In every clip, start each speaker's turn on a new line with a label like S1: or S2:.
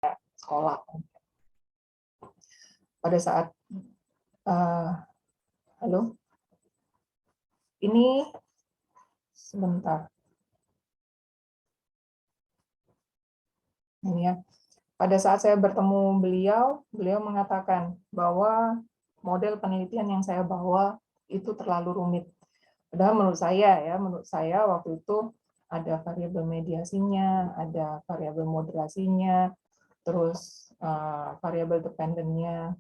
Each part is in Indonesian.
S1: sekolah. Pada saat halo, ini sebentar. Ini ya. Pada saat saya bertemu beliau, beliau mengatakan bahwa model penelitian yang saya bawa itu terlalu rumit. Padahal menurut saya waktu itu ada variabel mediasinya, ada variabel moderasinya, terus variabel dependennya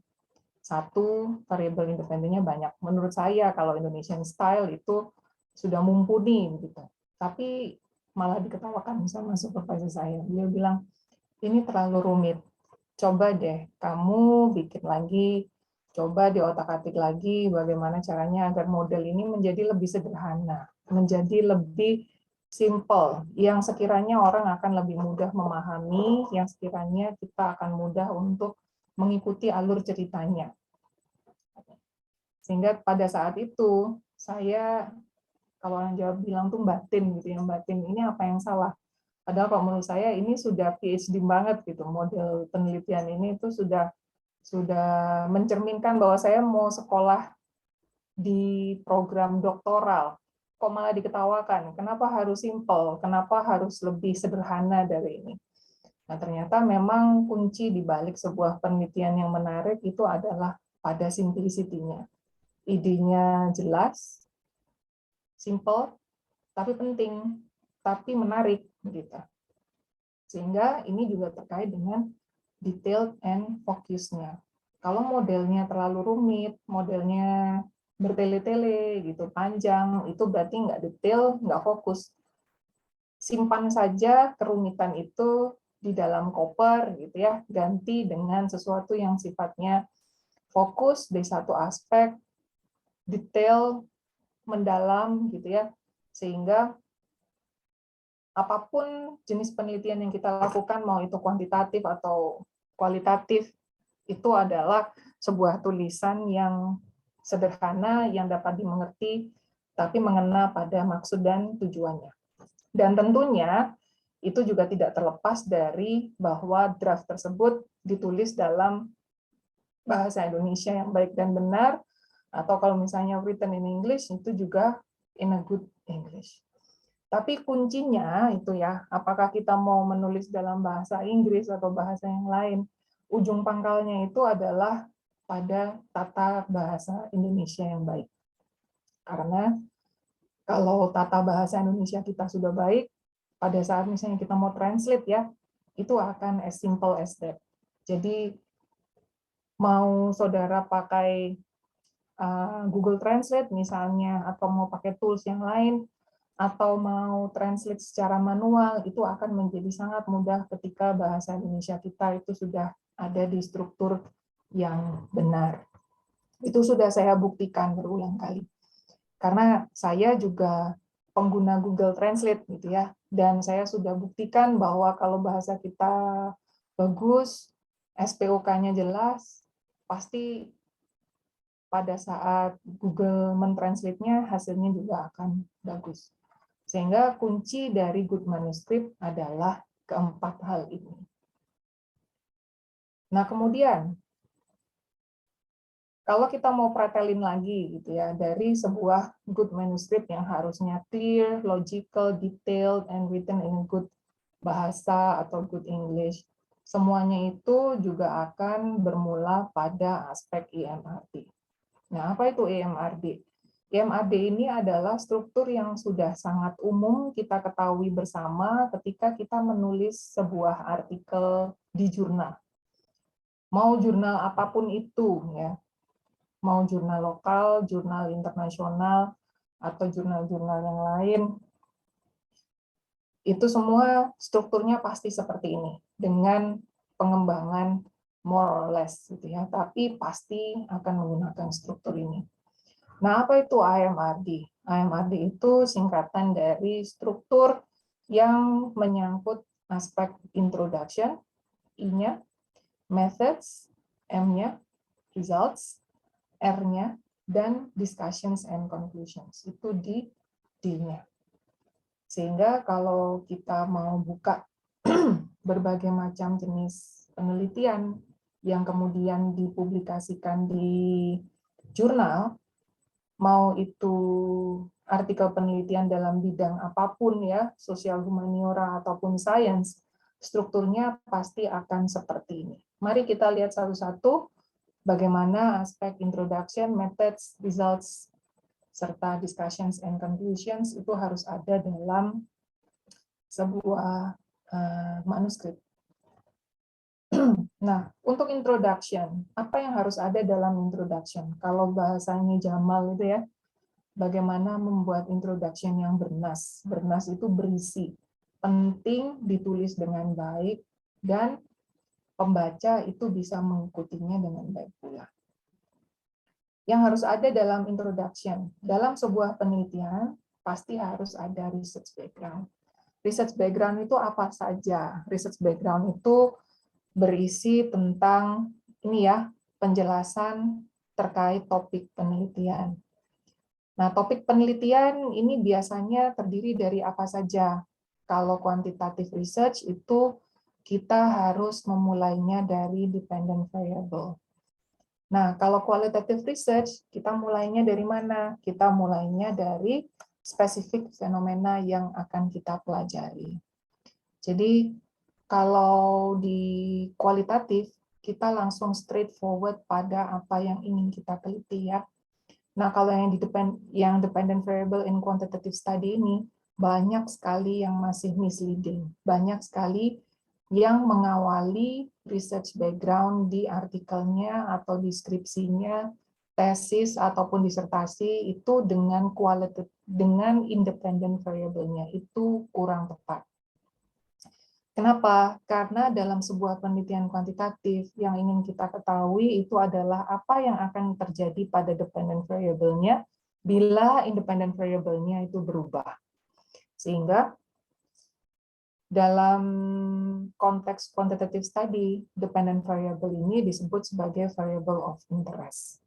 S1: satu, variabel independennya banyak. Menurut saya kalau Indonesian style itu sudah mumpuni gitu. Tapi malah diketawakan sama supervisor saya. Dia bilang, ini terlalu rumit. Coba deh kamu bikin lagi, coba diotak-atik lagi bagaimana caranya agar model ini menjadi lebih sederhana, menjadi lebih simple, yang sekiranya orang akan lebih mudah memahami, yang sekiranya kita akan mudah untuk mengikuti alur ceritanya. Sehingga pada saat itu saya, kalau orang Jawa bilang tuh batin gitu, yang batin ini apa yang salah. Padahal kalau menurut saya ini sudah PhD banget gitu, model penelitian ini itu sudah mencerminkan bahwa saya mau sekolah di program doktoral. Kok malah diketawakan? Kenapa harus simple? Kenapa harus lebih sederhana dari ini? Nah, ternyata memang kunci di balik sebuah penelitian yang menarik itu adalah pada simplicity-nya. Idenya jelas, simple, tapi penting, tapi menarik gitu. Sehingga ini juga terkait dengan detailed and focus-nya. Kalau modelnya terlalu rumit, modelnya bertele-tele gitu, panjang, itu berarti nggak detail, nggak fokus. Simpan saja kerumitan itu di dalam koper gitu ya, ganti dengan sesuatu yang sifatnya fokus di satu aspek, detail, mendalam gitu ya, sehingga apapun jenis penelitian yang kita lakukan, mau itu kuantitatif atau kualitatif, itu adalah sebuah tulisan yang sederhana, yang dapat dimengerti, tapi mengena pada maksud dan tujuannya. Dan tentunya itu juga tidak terlepas dari bahwa draft tersebut ditulis dalam bahasa Indonesia yang baik dan benar, atau kalau misalnya written in English, itu juga in a good English. Tapi kuncinya itu ya, apakah kita mau menulis dalam bahasa Inggris atau bahasa yang lain, ujung pangkalnya itu adalah pada tata bahasa Indonesia yang baik. Karena kalau tata bahasa Indonesia kita sudah baik, pada saat misalnya kita mau translate ya, itu akan as simple as that. Jadi mau saudara pakai Google Translate misalnya, atau mau pakai tools yang lain, atau mau translate secara manual, itu akan menjadi sangat mudah ketika bahasa Indonesia kita itu sudah ada di struktur yang benar. Itu sudah saya buktikan berulang kali. Karena saya juga pengguna Google Translate gitu ya, dan saya sudah buktikan bahwa kalau bahasa kita bagus, SPOK-nya jelas, pasti pada saat Google mentranslate-nya hasilnya juga akan bagus. Sehingga kunci dari good manuscript adalah keempat hal ini. Nah, kemudian kalau kita mau pretelin lagi gitu ya, dari sebuah good manuscript yang harusnya clear, logical, detailed, and written in good bahasa atau good English, semuanya itu juga akan bermula pada aspek IMRD. Nah, apa itu IMRD? IMRD ini adalah struktur yang sudah sangat umum kita ketahui bersama ketika kita menulis sebuah artikel di jurnal. Mau jurnal apapun itu, ya, mau jurnal lokal, jurnal internasional, atau jurnal-jurnal yang lain, itu semua strukturnya pasti seperti ini, dengan pengembangan more or less, gitu ya, tapi pasti akan menggunakan struktur ini. Nah, apa itu IMRD? IMRD itu singkatan dari struktur yang menyangkut aspek introduction, I-nya, methods, M-nya, results, R-nya, dan discussions and conclusions. Itu di D-nya. Sehingga kalau kita mau buka berbagai macam jenis penelitian yang kemudian dipublikasikan di jurnal, mau itu artikel penelitian dalam bidang apapun ya, sosial humaniora ataupun sains, strukturnya pasti akan seperti ini. Mari kita lihat satu-satu bagaimana aspek introduction, methods, results, serta discussions and conclusions itu harus ada dalam sebuah manuskrip. Nah, untuk introduction, apa yang harus ada dalam introduction? Kalau bahasanya Jamal itu ya, bagaimana membuat introduction yang bernas. Bernas itu berisi, penting, ditulis dengan baik, dan pembaca itu bisa mengikutinya dengan baik pula. Yang harus ada dalam introduction, dalam sebuah penelitian, pasti harus ada research background. Research background itu apa saja? Research background itu berisi tentang ini ya, penjelasan terkait topik penelitian. Nah, topik penelitian ini biasanya terdiri dari apa saja? Kalau quantitative research itu kita harus memulainya dari dependent variable. Nah, kalau qualitative research, kita mulainya dari mana? Kita mulainya dari spesifik fenomena yang akan kita pelajari. Jadi, kalau di kualitatif, kita langsung straightforward pada apa yang ingin kita teliti ya. Nah, kalau yang dependent variable in quantitative study ini, banyak sekali yang masih misleading. Banyak sekali yang mengawali research background di artikelnya atau deskripsinya, tesis ataupun disertasi itu dengan independent variable-nya. Itu kurang tepat. Kenapa? Karena dalam sebuah penelitian kuantitatif yang ingin kita ketahui itu adalah apa yang akan terjadi pada dependent variable-nya bila independent variable-nya itu berubah. Sehingga dalam konteks quantitative study, dependent variable ini disebut sebagai variable of interest.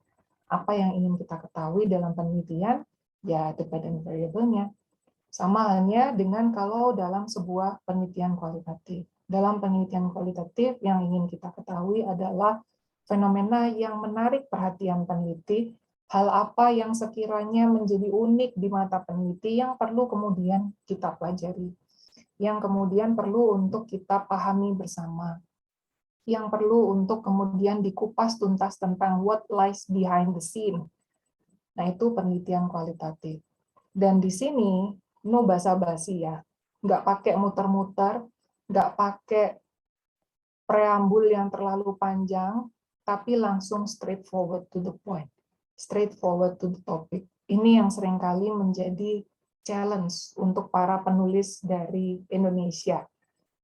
S1: Apa yang ingin kita ketahui dalam penelitian? Ya, dependent variable-nya. Sama halnya dengan kalau dalam sebuah penelitian kualitatif. Dalam penelitian kualitatif yang ingin kita ketahui adalah fenomena yang menarik perhatian peneliti, hal apa yang sekiranya menjadi unik di mata peneliti yang perlu kemudian kita pelajari, yang kemudian perlu untuk kita pahami bersama, yang perlu untuk kemudian dikupas tuntas tentang what lies behind the scene. Nah, itu penelitian kualitatif. Dan di sini no basa-basi ya, nggak pakai muter-muter, nggak pakai preambul yang terlalu panjang, tapi langsung straightforward to the point, straightforward to the topic. Ini yang seringkali menjadi challenge untuk para penulis dari Indonesia,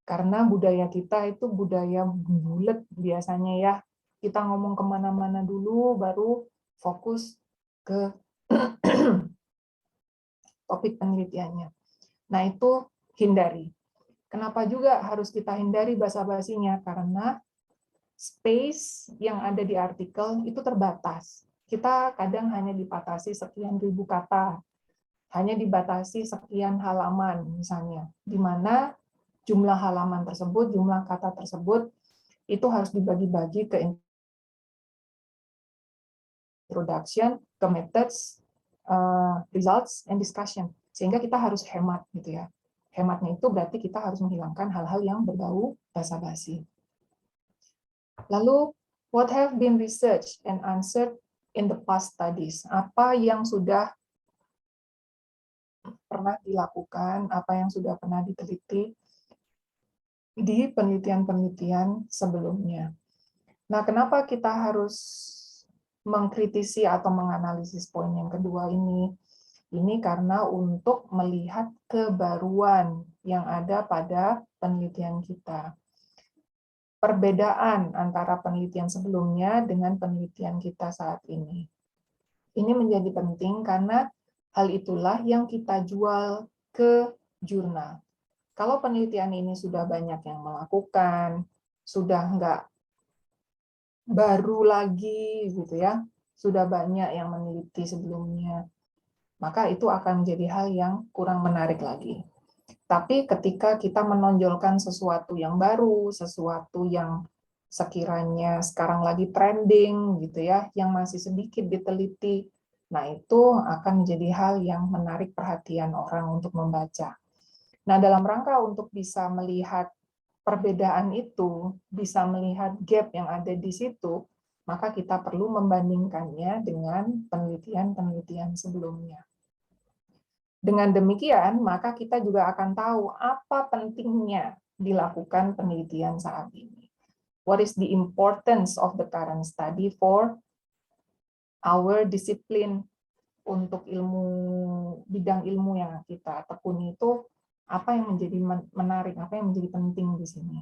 S1: karena budaya kita itu budaya bulet biasanya ya, kita ngomong kemana-mana dulu, baru fokus ke topik penelitiannya. Nah, itu hindari. Kenapa juga harus kita hindari basa-basinya? Karena space yang ada di artikel itu terbatas. Kita kadang hanya dibatasi sekian ribu kata, hanya dibatasi sekian halaman misalnya, di mana jumlah halaman tersebut, jumlah kata tersebut itu harus dibagi-bagi ke introduction, ke methods, results, and discussion. Sehingga kita harus hemat gitu ya. Hematnya itu berarti kita harus menghilangkan hal-hal yang berbau basa-basi. Lalu, what have been researched and answered in the past studies? Apa yang sudah pernah dilakukan, apa yang sudah pernah diteliti di penelitian-penelitian sebelumnya. Nah, kenapa kita harus mengkritisi atau menganalisis poin yang kedua ini? Ini karena untuk melihat kebaruan yang ada pada penelitian kita. Perbedaan antara penelitian sebelumnya dengan penelitian kita saat ini. Ini menjadi penting karena hal itulah yang kita jual ke jurnal. Kalau penelitian ini sudah banyak yang melakukan, sudah enggak baru lagi gitu ya, sudah banyak yang meneliti sebelumnya, maka itu akan menjadi hal yang kurang menarik lagi. Tapi ketika kita menonjolkan sesuatu yang baru, sesuatu yang sekiranya sekarang lagi trending gitu ya, yang masih sedikit diteliti. Nah, itu akan menjadi hal yang menarik perhatian orang untuk membaca. Nah, dalam rangka untuk bisa melihat perbedaan itu, bisa melihat gap yang ada di situ, maka kita perlu membandingkannya dengan penelitian-penelitian sebelumnya. Dengan demikian, maka kita juga akan tahu apa pentingnya dilakukan penelitian saat ini. What is the importance of the current study for our discipline, untuk bidang ilmu yang kita tekuni itu, apa yang menjadi menarik, apa yang menjadi penting di sini.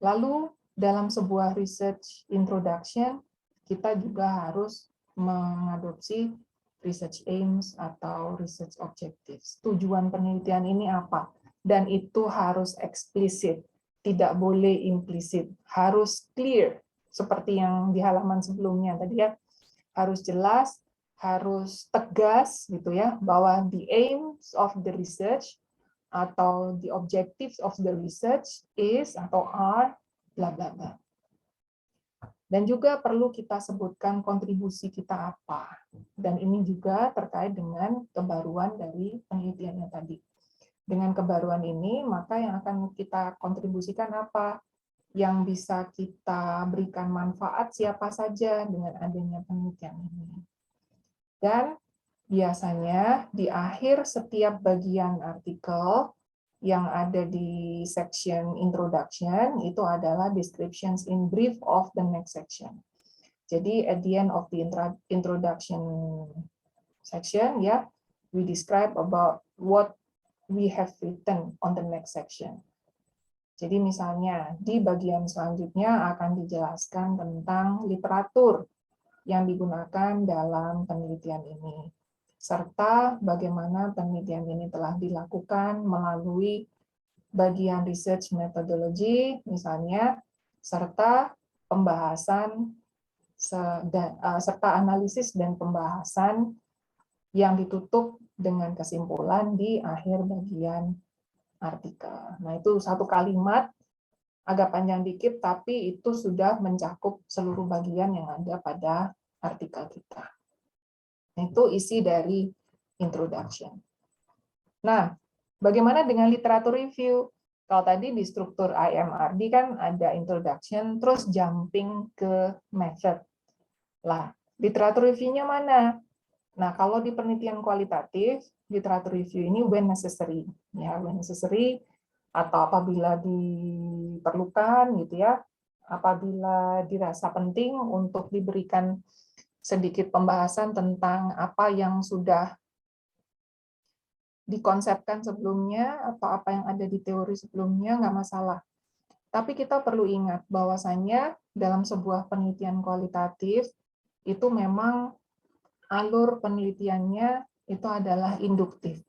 S1: Lalu dalam sebuah research introduction, kita juga harus mengadopsi research aims atau research objectives. Tujuan penelitian ini apa? Dan itu harus eksplisit, tidak boleh implisit, harus clear, seperti yang di halaman sebelumnya tadi ya, harus jelas, harus tegas gitu ya, bahwa the aims of the research atau the objectives of the research is atau are bla bla bla. Dan juga perlu kita sebutkan kontribusi kita apa. Dan ini juga terkait dengan kebaruan dari penelitiannya tadi. Dengan kebaruan ini, maka yang akan kita kontribusikan apa? Yang bisa kita berikan manfaat siapa saja dengan adanya penelitian ini. Dan biasanya di akhir setiap bagian artikel yang ada di section introduction itu adalah descriptions in brief of the next section. Jadi at the end of the introduction section ya, we describe about what we have written on the next section. Jadi misalnya di bagian selanjutnya akan dijelaskan tentang literatur yang digunakan dalam penelitian ini, serta bagaimana penelitian ini telah dilakukan melalui bagian research methodology, misalnya, serta pembahasan serta analisis dan pembahasan yang ditutup dengan kesimpulan di akhir bagian artikel. Nah, itu satu kalimat, agak panjang dikit, tapi itu sudah mencakup seluruh bagian yang ada pada artikel kita. Itu isi dari introduction. Nah, bagaimana dengan literatur review? Kalau tadi di struktur IMRD kan ada introduction, terus jumping ke method. Lah, literatur review-nya mana? Nah, kalau di penelitian kualitatif, literatur review ini when necessary, ya, when necessary atau apabila diperlukan gitu ya, apabila dirasa penting untuk diberikan sedikit pembahasan tentang apa yang sudah dikonsepkan sebelumnya atau apa yang ada di teori sebelumnya, nggak masalah. Tapi kita perlu ingat bahwasannya dalam sebuah penelitian kualitatif itu memang alur penelitiannya itu adalah induktif.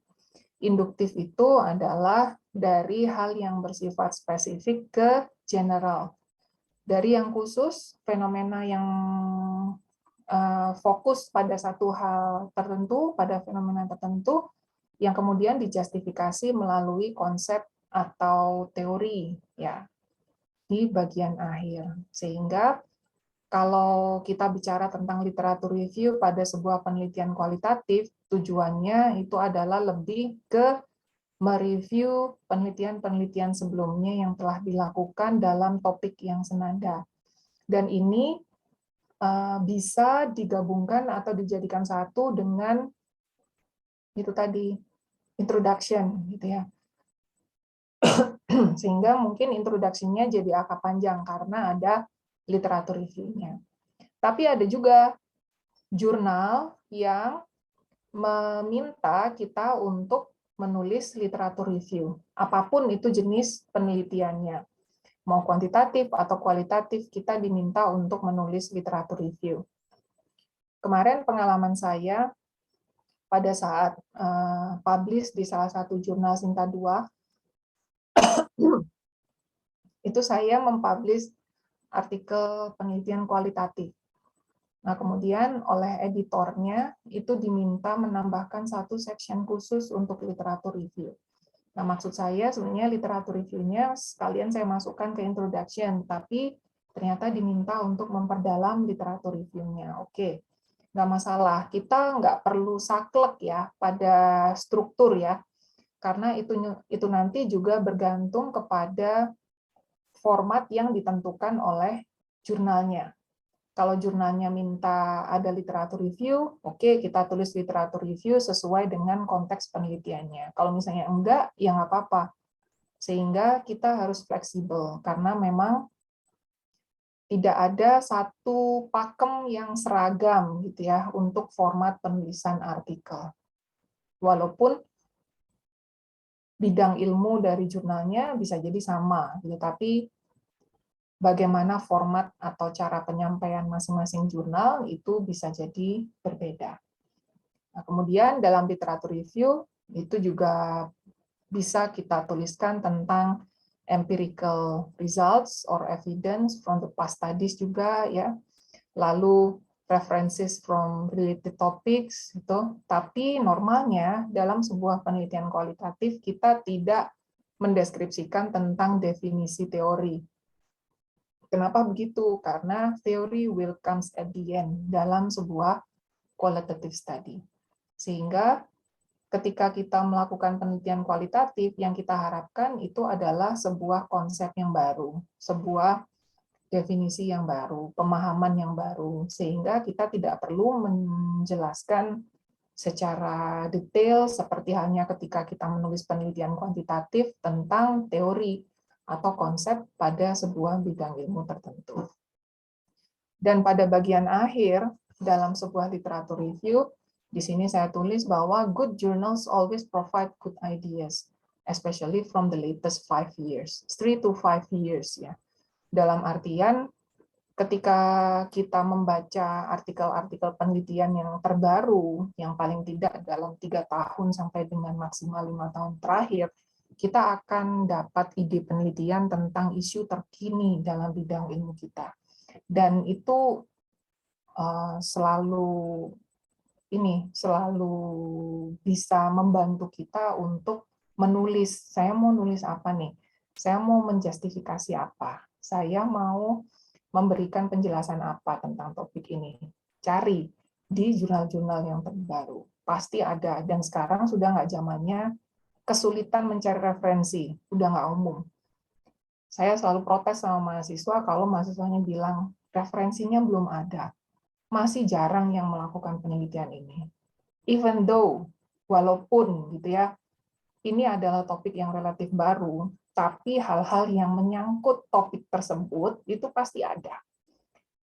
S1: Induktif itu adalah dari hal yang bersifat spesifik ke general. Dari yang khusus, fenomena yang fokus pada satu hal tertentu, pada fenomena tertentu, yang kemudian dijustifikasi melalui konsep atau teori ya di bagian akhir. Sehingga kalau kita bicara tentang literatur review pada sebuah penelitian kualitatif, tujuannya itu adalah lebih ke mereview penelitian-penelitian sebelumnya yang telah dilakukan dalam topik yang senada. Dan ini bisa digabungkan atau dijadikan satu dengan itu tadi introduction gitu ya. Sehingga mungkin introduction-nya jadi agak panjang karena ada literatur review-nya. Tapi ada juga jurnal yang meminta kita untuk menulis literatur review. Apapun itu jenis penelitiannya. Mau kuantitatif atau kualitatif, kita diminta untuk menulis literatur review. Kemarin pengalaman saya pada saat publish di salah satu jurnal Sinta 2, itu saya mempublish artikel penelitian kualitatif. Nah, kemudian oleh editornya itu diminta menambahkan satu section khusus untuk literatur review. Nah, maksud saya sebenarnya literatur review-nya sekalian saya masukkan ke introduction, tapi ternyata diminta untuk memperdalam literatur review-nya. Oke, nggak masalah. Kita nggak perlu saklek ya pada struktur ya, karena itu nanti juga bergantung kepada format yang ditentukan oleh jurnalnya. Kalau jurnalnya minta ada literatur review, oke, kita tulis literatur review sesuai dengan konteks penelitiannya. Kalau misalnya enggak, ya nggak apa-apa. Sehingga kita harus fleksibel, karena memang tidak ada satu pakem yang seragam gitu ya untuk format penulisan artikel. Walaupun bidang ilmu dari jurnalnya bisa jadi sama, gitu, tapi bagaimana format atau cara penyampaian masing-masing jurnal itu bisa jadi berbeda. Nah, kemudian dalam literatur review itu juga bisa kita tuliskan tentang empirical results or evidence from the past studies juga ya. Lalu references from related topics itu. Tapi normalnya dalam sebuah penelitian kualitatif kita tidak mendeskripsikan tentang definisi teori. Kenapa begitu? Karena theory will comes at the end dalam sebuah qualitative study. Sehingga ketika kita melakukan penelitian kualitatif, yang kita harapkan itu adalah sebuah konsep yang baru, sebuah definisi yang baru, pemahaman yang baru, sehingga kita tidak perlu menjelaskan secara detail seperti halnya ketika kita menulis penelitian kuantitatif tentang teori atau konsep pada sebuah bidang ilmu tertentu. Dan pada bagian akhir, dalam sebuah literatur review, di sini saya tulis bahwa good journals always provide good ideas, especially from the latest 5 years, 3 to 5 years ya. Dalam artian, ketika kita membaca artikel-artikel penelitian yang terbaru, yang paling tidak dalam 3 tahun sampai dengan maksimal 5 tahun terakhir, kita akan dapat ide penelitian tentang isu terkini dalam bidang ilmu kita. Dan itu selalu bisa membantu kita untuk menulis. Saya mau nulis apa nih? Saya mau menjustifikasi apa? Saya mau memberikan penjelasan apa tentang topik ini? Cari di jurnal-jurnal yang terbaru. Pasti ada. Dan sekarang sudah nggak zamannya kesulitan mencari referensi. Udah nggak umum. Saya selalu protes sama mahasiswa kalau mahasiswanya bilang referensinya belum ada. Masih jarang yang melakukan penelitian ini. Even though, walaupun gitu ya, ini adalah topik yang relatif baru, tapi hal-hal yang menyangkut topik tersebut itu pasti ada.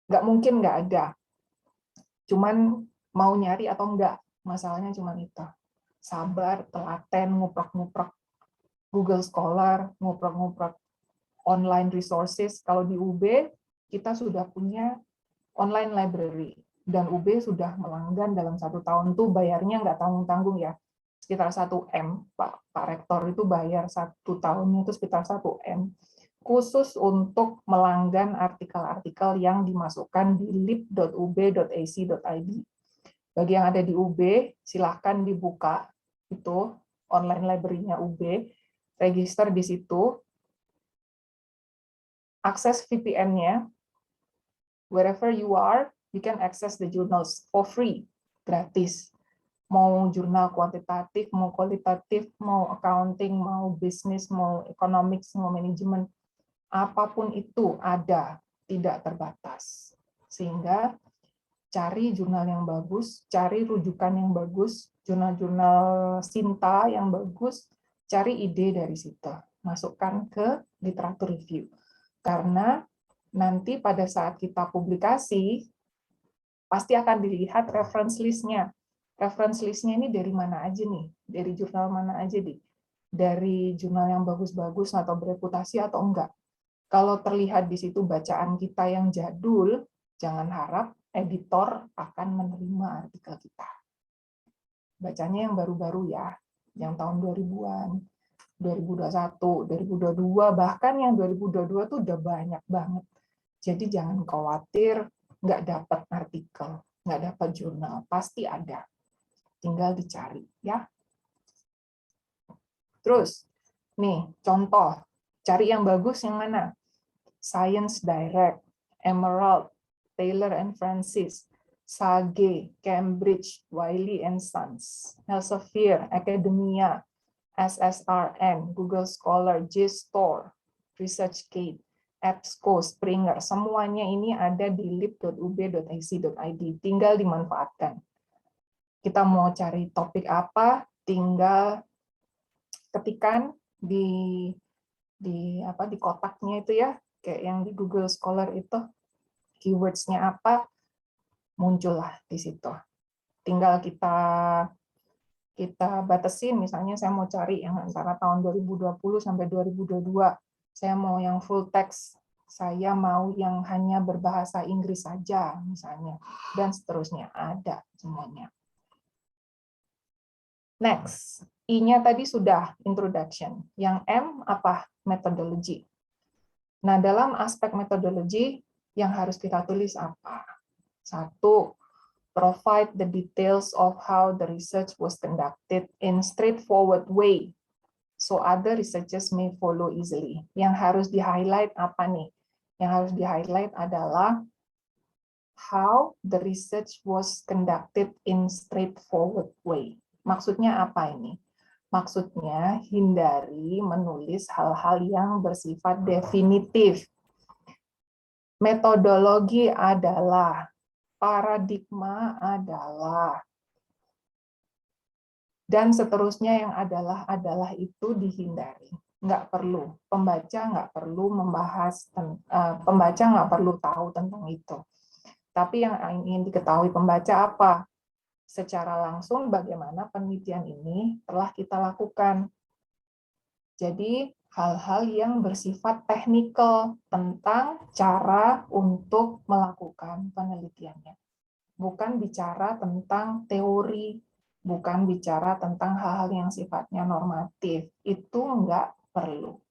S1: Nggak mungkin nggak ada. Cuman mau nyari atau enggak, masalahnya cuma itu. Sabar, telaten, nguprek-nguprek Google Scholar, nguprek-nguprek online resources. Kalau di UB, kita sudah punya online library. Dan UB sudah melanggan dalam 1 tahun tuh bayarnya nggak tanggung-tanggung ya. Sekitar 1 M. Pak Rektor itu bayar 1 tahunnya itu sekitar 1 M. Khusus untuk melanggan artikel-artikel yang dimasukkan di lib.ub.ac.id. Bagi yang ada di UB, silahkan dibuka itu online library-nya UB, register di situ, akses VPN-nya, wherever you are, you can access the journals for free, gratis. Mau jurnal kuantitatif, mau kualitatif, mau accounting, mau bisnis, mau economics, mau manajemen, apapun itu ada, tidak terbatas. Sehingga cari jurnal yang bagus, cari rujukan yang bagus, jurnal-jurnal Sinta yang bagus, cari ide dari situ, masukkan ke literatur review. Karena nanti pada saat kita publikasi, pasti akan dilihat reference list-nya. Reference list-nya ini dari mana aja nih? Dari jurnal mana aja nih? Dari jurnal yang bagus-bagus atau bereputasi atau enggak? Kalau terlihat di situ bacaan kita yang jadul, jangan harap editor akan menerima artikel kita. Bacanya yang baru-baru ya, yang tahun 2000-an, 2021, 2022, bahkan yang 2022 tuh udah banyak banget. Jadi jangan khawatir nggak dapat artikel, nggak dapat jurnal, pasti ada. Tinggal dicari ya. Terus Nih, contoh, cari yang bagus yang mana? Science Direct, Emerald, Taylor and Francis, Sage, Cambridge, Wiley and Sons, Elsevier, Academia, SSRN, Google Scholar, JSTOR, ResearchGate, EBSCO, Springer, semuanya ini ada di lib.ub.ac.id, tinggal dimanfaatkan. Kita mau cari topik apa, tinggal ketikan di kotaknya itu ya, kayak yang di Google Scholar itu, keywords-nya apa, muncullah di situ. Tinggal kita batasin, misalnya saya mau cari yang antara tahun 2020 sampai 2022, saya mau yang full text, saya mau yang hanya berbahasa Inggris saja, misalnya, dan seterusnya, ada semuanya. Next, I-nya tadi sudah introduction. Yang M apa? Methodology. Nah, dalam aspek metodologi yang harus kita tulis apa? Satu, provide the details of how the research was conducted in straightforward way, so other researchers may follow easily. Yang harus di-highlight apa nih? Yang harus di-highlight adalah how the research was conducted in straightforward way. Maksudnya apa ini? Maksudnya hindari menulis hal-hal yang bersifat definitif. Metodologi adalah, paradigma adalah, dan seterusnya yang adalah itu dihindari. Nggak perlu, pembaca nggak perlu membahas, pembaca nggak perlu tahu tentang itu. Tapi yang ingin diketahui pembaca apa? Secara langsung bagaimana penelitian ini telah kita lakukan. Jadi hal-hal yang bersifat teknikal tentang cara untuk melakukan penelitiannya. Bukan bicara tentang teori, bukan bicara tentang hal-hal yang sifatnya normatif. Itu enggak perlu.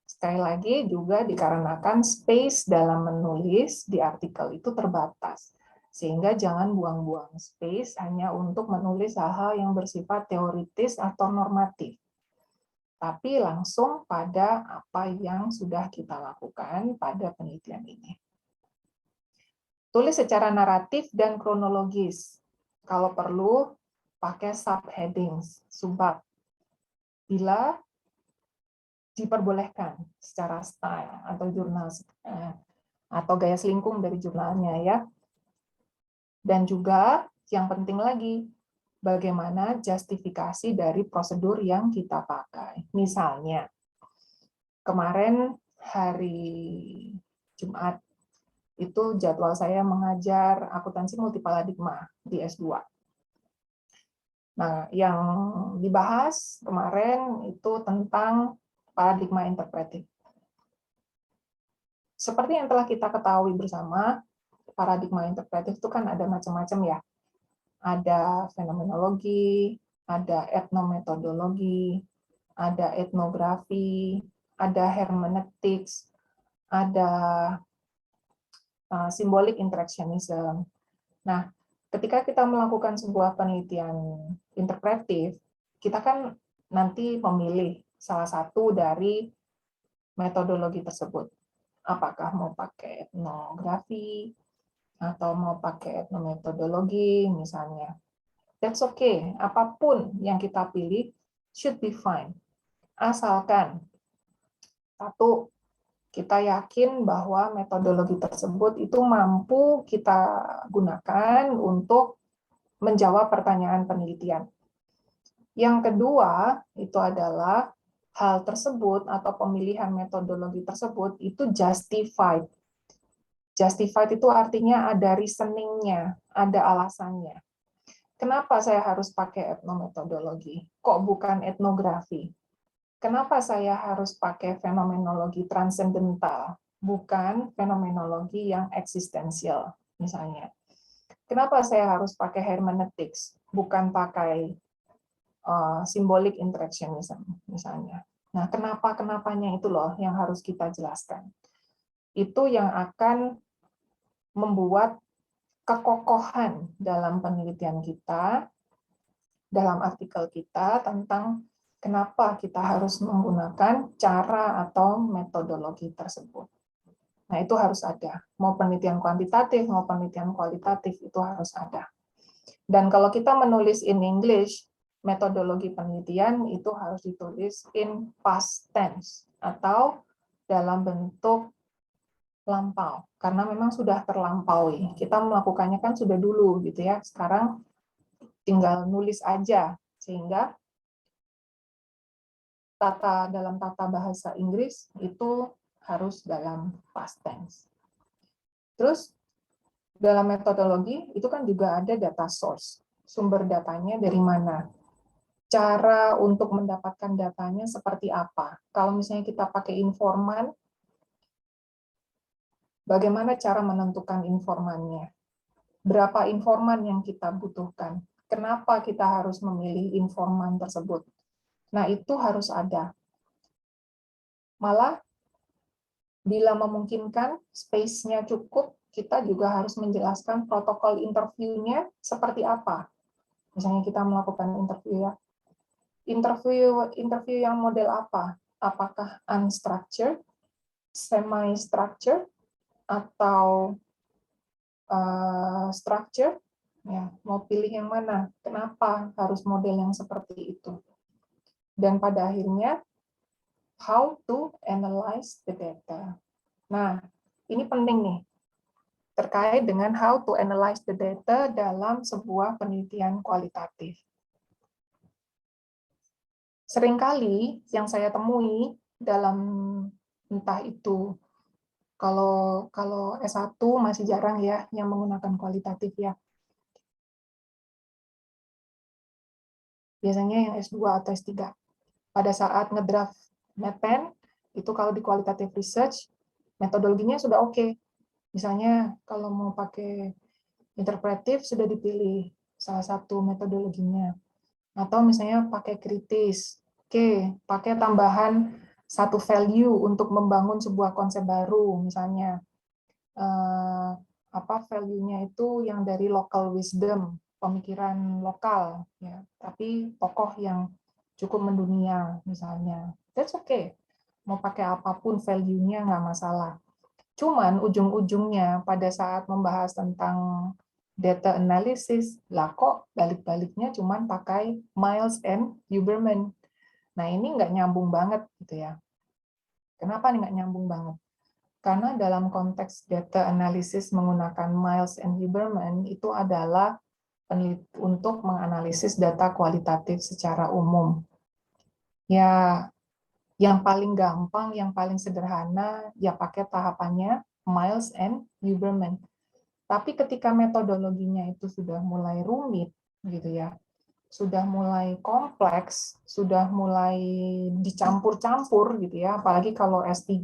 S1: Sekali lagi juga dikarenakan space dalam menulis di artikel itu terbatas. Sehingga jangan buang-buang space hanya untuk menulis hal-hal yang bersifat teoritis atau normatif. Tapi langsung pada apa yang sudah kita lakukan pada penelitian ini. Tulis secara naratif dan kronologis. Kalau perlu, pakai subheadings, subbab. Bila diperbolehkan secara style atau jurnal atau gaya selingkung dari jurnalnya ya. Dan juga yang penting lagi, bagaimana justifikasi dari prosedur yang kita pakai. Misalnya, kemarin hari Jumat itu jadwal saya mengajar akuntansi multiparadigma di S2. Nah, yang dibahas kemarin itu tentang paradigma interpretif. Seperti yang telah kita ketahui bersama, paradigma interpretif itu kan ada macam-macam ya. Ada fenomenologi, ada etnometodologi, ada etnografi, ada hermeneutics, ada symbolic interactionism. Nah, ketika kita melakukan sebuah penelitian interpretif, kita kan nanti memilih salah satu dari metodologi tersebut. Apakah mau pakai etnografi, atau mau pakai etnometodologi misalnya. That's okay. Apapun yang kita pilih should be fine. Asalkan satu, kita yakin bahwa metodologi tersebut itu mampu kita gunakan untuk menjawab pertanyaan penelitian. Yang kedua, itu adalah hal tersebut atau pemilihan metodologi tersebut itu justified. Justified itu artinya ada reasoning-nya, ada alasannya. Kenapa saya harus pakai etnometodologi? Kok bukan etnografi? Kenapa saya harus pakai fenomenologi transendental, bukan fenomenologi yang eksistensial, misalnya? Kenapa saya harus pakai hermeneutics, bukan pakai symbolic interactionism, misalnya? Nah, kenapa-kenapanya itu loh yang harus kita jelaskan. Itu yang akan membuat kekokohan dalam penelitian kita, dalam artikel kita tentang kenapa kita harus menggunakan cara atau metodologi tersebut. Nah, itu harus ada. Mau penelitian kuantitatif, mau penelitian kualitatif, itu harus ada. Dan kalau kita menulis in English, metodologi penelitian itu harus ditulis in past tense, atau dalam bentuk lampau, karena memang sudah terlampaui. Kita melakukannya kan sudah dulu gitu ya. Sekarang tinggal nulis aja, sehingga dalam tata bahasa Inggris itu harus dalam past tense. Terus dalam metodologi itu kan juga ada data source, sumber datanya dari mana, cara untuk mendapatkan datanya seperti apa. Kalau misalnya kita pakai informan, bagaimana cara menentukan informannya? Berapa informan yang kita butuhkan? Kenapa kita harus memilih informan tersebut? Nah, itu harus ada. Malah, bila memungkinkan, space-nya cukup, kita juga harus menjelaskan protokol interviewnya seperti apa. Misalnya kita melakukan interview ya. Interview yang model apa? Apakah unstructured, semi-structured, atau structured? Ya, mau pilih yang mana? Kenapa harus model yang seperti itu? Dan pada akhirnya, how to analyze the data. Nah, ini penting nih, terkait dengan how to analyze the data dalam sebuah penelitian kualitatif. Seringkali yang saya temui dalam entah itu kalau S1 masih jarang ya yang menggunakan kualitatif ya. Biasanya yang S2 atau S3. Pada saat ngedraft MedPen, itu kalau di qualitative research, metodologinya sudah oke. Misalnya kalau mau pakai interpretif, sudah dipilih salah satu metodologinya. Atau misalnya pakai kritis. Oke, pakai tambahan satu value untuk membangun sebuah konsep baru, misalnya value-nya itu yang dari local wisdom, pemikiran lokal, ya, tapi tokoh yang cukup mendunia, misalnya. That's okay. Mau pakai apapun value-nya nggak masalah. Cuman ujung-ujungnya pada saat membahas tentang data analysis, lah kok balik-baliknya cuman pakai Miles and Huberman. Nah, ini nggak nyambung banget gitu ya. Kenapa nih nggak nyambung banget? Karena dalam konteks data analysis menggunakan Miles and Huberman itu adalah untuk menganalisis data kualitatif secara umum. Ya, yang paling gampang, yang paling sederhana, ya pakai tahapannya Miles and Huberman. Tapi ketika metodologinya itu sudah mulai rumit, gitu ya, sudah mulai kompleks, sudah mulai dicampur-campur, gitu ya, apalagi kalau S3.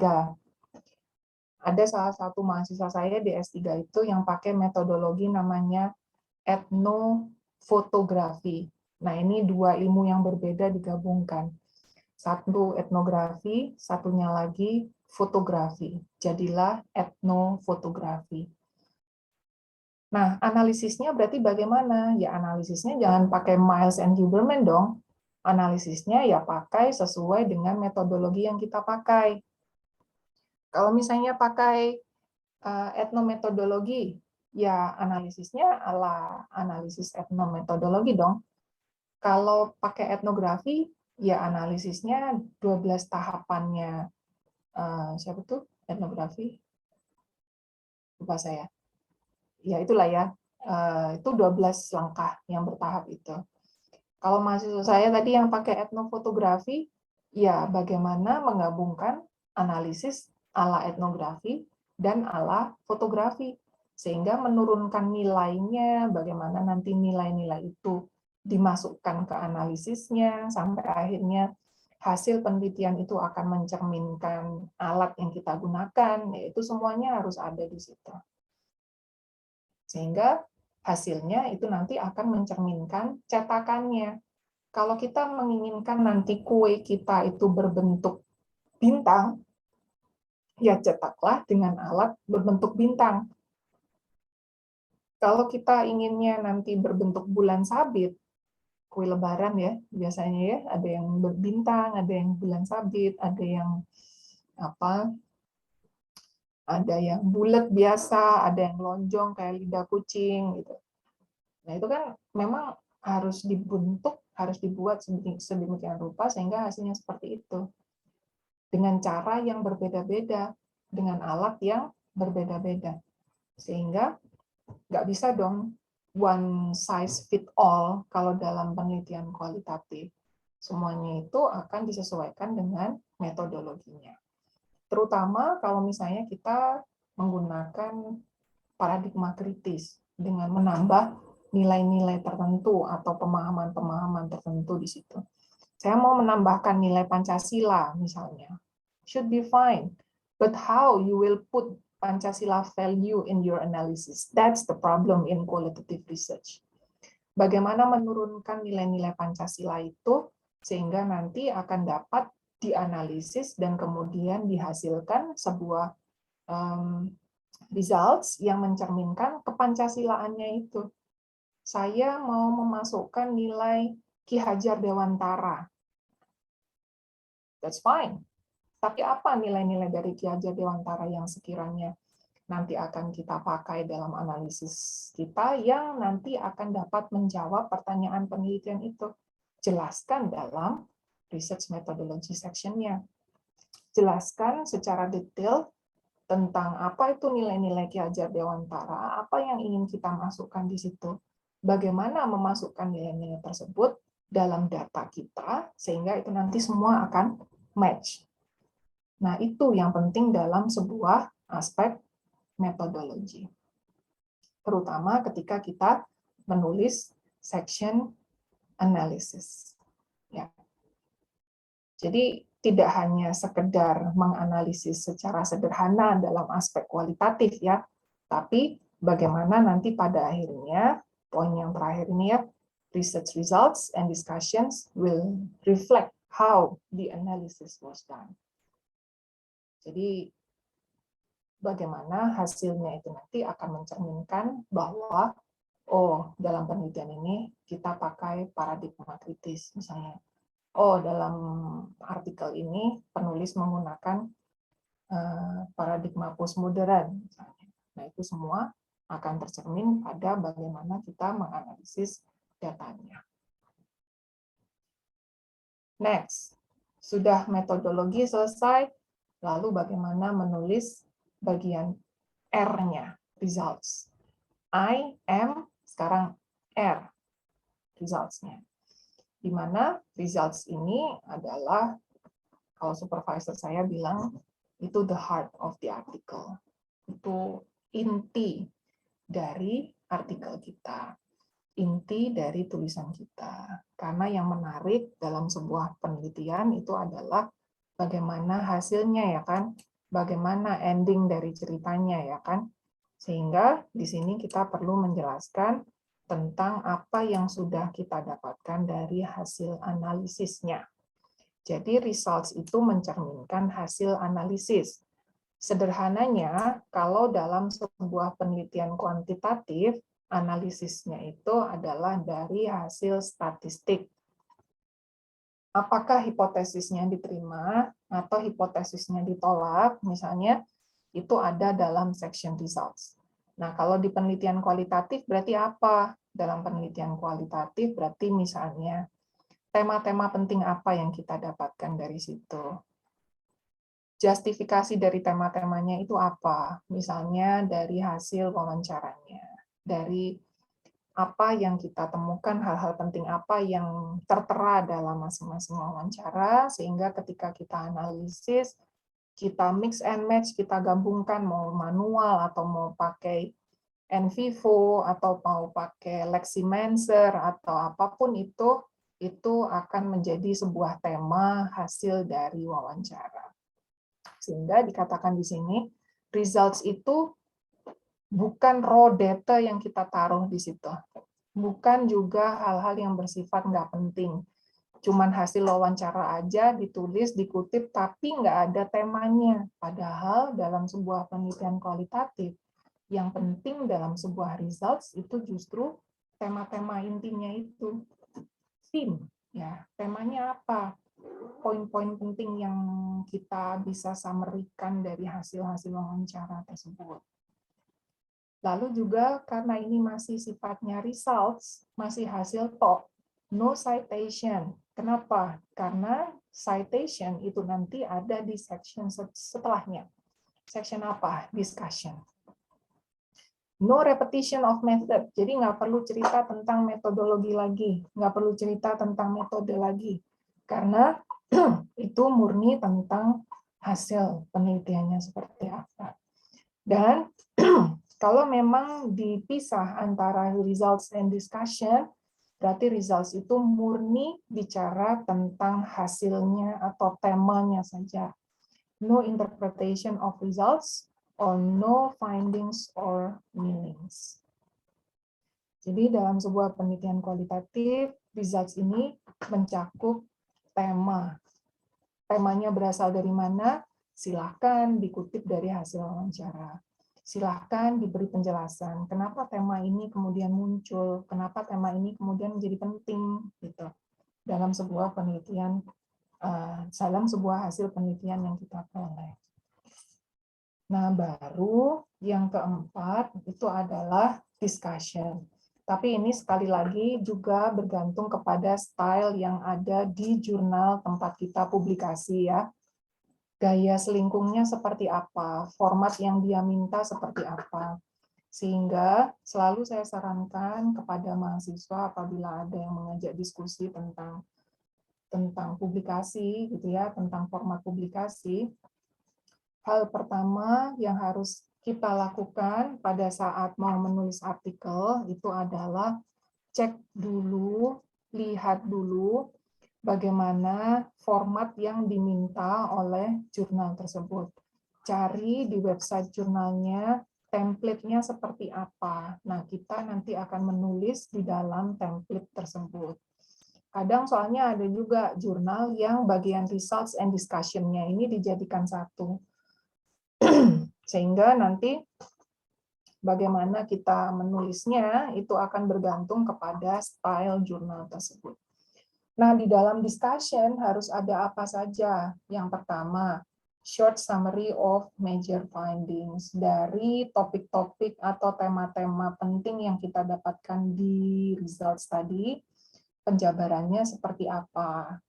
S1: Ada salah satu mahasiswa saya di S3 itu yang pakai metodologi namanya etnofotografi. Nah, ini dua ilmu yang berbeda digabungkan. Satu etnografi, satunya lagi fotografi. Jadilah etnofotografi. Nah, analisisnya berarti bagaimana? Ya, analisisnya jangan pakai Miles and Huberman dong. Analisisnya ya pakai sesuai dengan metodologi yang kita pakai. Kalau misalnya pakai etnometodologi, ya analisisnya ala analisis etnometodologi dong. Kalau pakai etnografi, ya analisisnya 12 tahapannya. Siapa tuh etnografi? Lupa saya. Ya itulah ya. Itu 12 langkah yang bertahap itu. Kalau mahasiswa saya tadi yang pakai etnofotografi, ya bagaimana menggabungkan analisis ala etnografi dan ala fotografi, sehingga menurunkan nilainya, bagaimana nanti nilai-nilai itu dimasukkan ke analisisnya, sampai akhirnya hasil penelitian itu akan mencerminkan alat yang kita gunakan, yaitu semuanya harus ada di situ. Sehingga hasilnya itu nanti akan mencerminkan cetakannya. Kalau kita menginginkan nanti kue kita itu berbentuk bintang, ya cetaklah dengan alat berbentuk bintang. Kalau kita inginnya nanti berbentuk bulan sabit, kue lebaran ya, biasanya ya, ada yang berbintang, ada yang bulan sabit, ada yang bulat biasa, ada yang lonjong kayak lidah kucing gitu. Nah, itu kan memang harus dibentuk, harus dibuat sedemikian rupa sehingga hasilnya seperti itu. Dengan cara yang berbeda-beda, dengan alat yang berbeda-beda. Sehingga nggak bisa dong one size fit all kalau dalam penelitian kualitatif. Semuanya itu akan disesuaikan dengan metodologinya. Terutama kalau misalnya kita menggunakan paradigma kritis dengan menambah nilai-nilai tertentu atau pemahaman-pemahaman tertentu di situ. Saya mau menambahkan nilai Pancasila misalnya. Should be fine. But how you will put Pancasila value in your analysis? That's the problem in qualitative research. Bagaimana menurunkan nilai-nilai Pancasila itu sehingga nanti akan dapat dianalisis dan kemudian dihasilkan sebuah results yang mencerminkan kepancasilaannya itu. Saya mau memasukkan nilai Ki Hajar Dewantara. That's fine. Tapi apa nilai-nilai dari Ki Hajar Dewantara yang sekiranya nanti akan kita pakai dalam analisis kita yang nanti akan dapat menjawab pertanyaan penelitian itu? Jelaskan dalam research methodology section-nya. Jelaskan secara detail tentang apa itu nilai-nilai Ki Hajar Dewantara, apa yang ingin kita masukkan di situ, bagaimana memasukkan nilai-nilai tersebut dalam data kita, sehingga itu nanti semua akan match. Nah, itu yang penting dalam sebuah aspek metodologi. Terutama ketika kita menulis section analysis. Ya. Jadi, tidak hanya sekedar menganalisis secara sederhana dalam aspek kualitatif ya, tapi bagaimana nanti pada akhirnya, poin yang terakhir ini ya, research results and discussions will reflect how the analysis was done. Jadi bagaimana hasilnya itu nanti akan mencerminkan bahwa dalam penelitian ini kita pakai paradigma kritis misalnya. Dalam artikel ini penulis menggunakan paradigma postmodern misalnya. Nah, itu semua akan tercermin pada bagaimana kita menganalisis datanya. Next, sudah metodologi selesai, lalu bagaimana menulis bagian R-nya, results. I, M, sekarang R, results-nya. Di mana results ini adalah, kalau supervisor saya bilang, itu the heart of the article. Itu inti dari artikel kita. Inti dari tulisan kita. Karena yang menarik dalam sebuah penelitian itu adalah bagaimana hasilnya ya kan, bagaimana ending dari ceritanya ya kan. Sehingga di sini kita perlu menjelaskan tentang apa yang sudah kita dapatkan dari hasil analisisnya. Jadi results itu mencerminkan hasil analisis. Sederhananya, kalau dalam sebuah penelitian kuantitatif, analisisnya itu adalah dari hasil statistik. Apakah hipotesisnya diterima atau hipotesisnya ditolak, misalnya, itu ada dalam section results. Nah, kalau di penelitian kualitatif berarti apa? Dalam penelitian kualitatif berarti misalnya tema-tema penting apa yang kita dapatkan dari situ. Justifikasi dari tema-temanya itu apa? Misalnya dari hasil wawancaranya, dari apa yang kita temukan, hal-hal penting apa yang tertera dalam masing-masing wawancara, sehingga ketika kita analisis, kita mix and match, kita gabungkan mau manual atau mau pakai NVivo atau mau pakai Leximancer atau apapun itu akan menjadi sebuah tema hasil dari wawancara. Sehingga dikatakan di sini results itu bukan raw data yang kita taruh di situ. Bukan juga hal-hal yang bersifat nggak penting. Cuman hasil wawancara aja ditulis, dikutip, tapi nggak ada temanya. Padahal dalam sebuah penelitian kualitatif, yang penting dalam sebuah results itu justru tema-tema intinya itu. theme, ya, temanya apa? Poin-poin penting yang kita bisa summary-kan dari hasil-hasil wawancara tersebut. Lalu juga karena ini masih sifatnya results, masih hasil talk, no citation. Kenapa? Karena citation itu nanti ada di section setelahnya. Section apa? Discussion. No repetition of method. Jadi nggak perlu cerita tentang metodologi lagi, nggak perlu cerita tentang metode lagi. Karena itu murni tentang hasil penelitiannya seperti apa. Dan kalau memang dipisah antara results and discussion, berarti results itu murni bicara tentang hasilnya atau temanya saja. No interpretation of results or no findings or meanings. Jadi dalam sebuah penelitian kualitatif, results ini mencakup tema. Temanya berasal dari mana? Silahkan dikutip dari hasil wawancara. Silahkan diberi penjelasan kenapa tema ini kemudian muncul, kenapa tema ini kemudian menjadi penting gitu dalam sebuah penelitian, dalam sebuah hasil penelitian yang kita peroleh. Nah, baru yang keempat itu adalah discussion. Tapi ini sekali lagi juga bergantung kepada style yang ada di jurnal tempat kita publikasi ya. Gaya selingkungnya seperti apa, format yang dia minta seperti apa. Sehingga selalu saya sarankan kepada mahasiswa apabila ada yang mengajak diskusi tentang publikasi gitu ya, tentang format publikasi, hal pertama yang harus kita lakukan pada saat mau menulis artikel itu adalah cek dulu, lihat dulu bagaimana format yang diminta oleh jurnal tersebut. Cari di website jurnalnya, template-nya seperti apa. Nah, kita nanti akan menulis di dalam template tersebut. Kadang soalnya ada juga jurnal yang bagian results and discussion-nya ini dijadikan satu. Sehingga nanti bagaimana kita menulisnya itu akan bergantung kepada style jurnal tersebut. Nah, di dalam discussion harus ada apa saja? Yang pertama, short summary of major findings dari topik-topik atau tema-tema penting yang kita dapatkan di results tadi, penjabarannya seperti apa.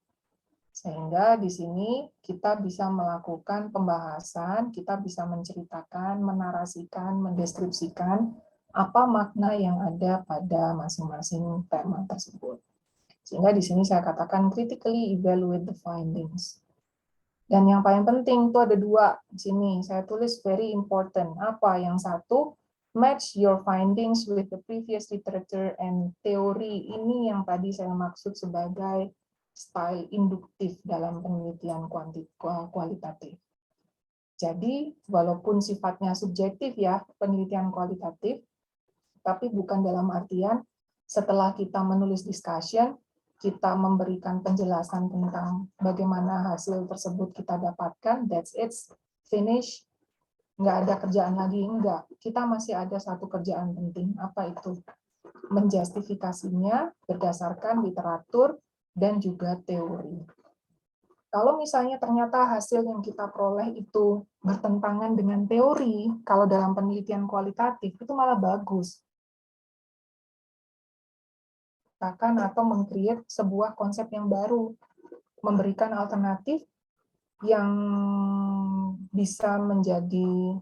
S1: Sehingga di sini kita bisa melakukan pembahasan, kita bisa menceritakan, menarasikan, mendeskripsikan apa makna yang ada pada masing-masing tema tersebut. Sehingga di sini saya katakan critically evaluate the findings. Dan yang paling penting itu ada dua di sini. Saya tulis very important. Apa? Yang satu, match your findings with the previous literature and theory. Ini yang tadi saya maksud sebagai style induktif dalam penelitian kualitatif. Jadi, walaupun sifatnya subjektif ya, penelitian kualitatif, tapi bukan dalam artian setelah kita menulis discussion, kita memberikan penjelasan tentang bagaimana hasil tersebut kita dapatkan, that's it, finish, nggak ada kerjaan lagi, enggak. Kita masih ada satu kerjaan penting, apa itu? Menjustifikasinya berdasarkan literatur dan juga teori. Kalau misalnya ternyata hasil yang kita peroleh itu bertentangan dengan teori, kalau dalam penelitian kualitatif, itu malah bagus. Atau meng-create sebuah konsep yang baru, memberikan alternatif yang bisa menjadi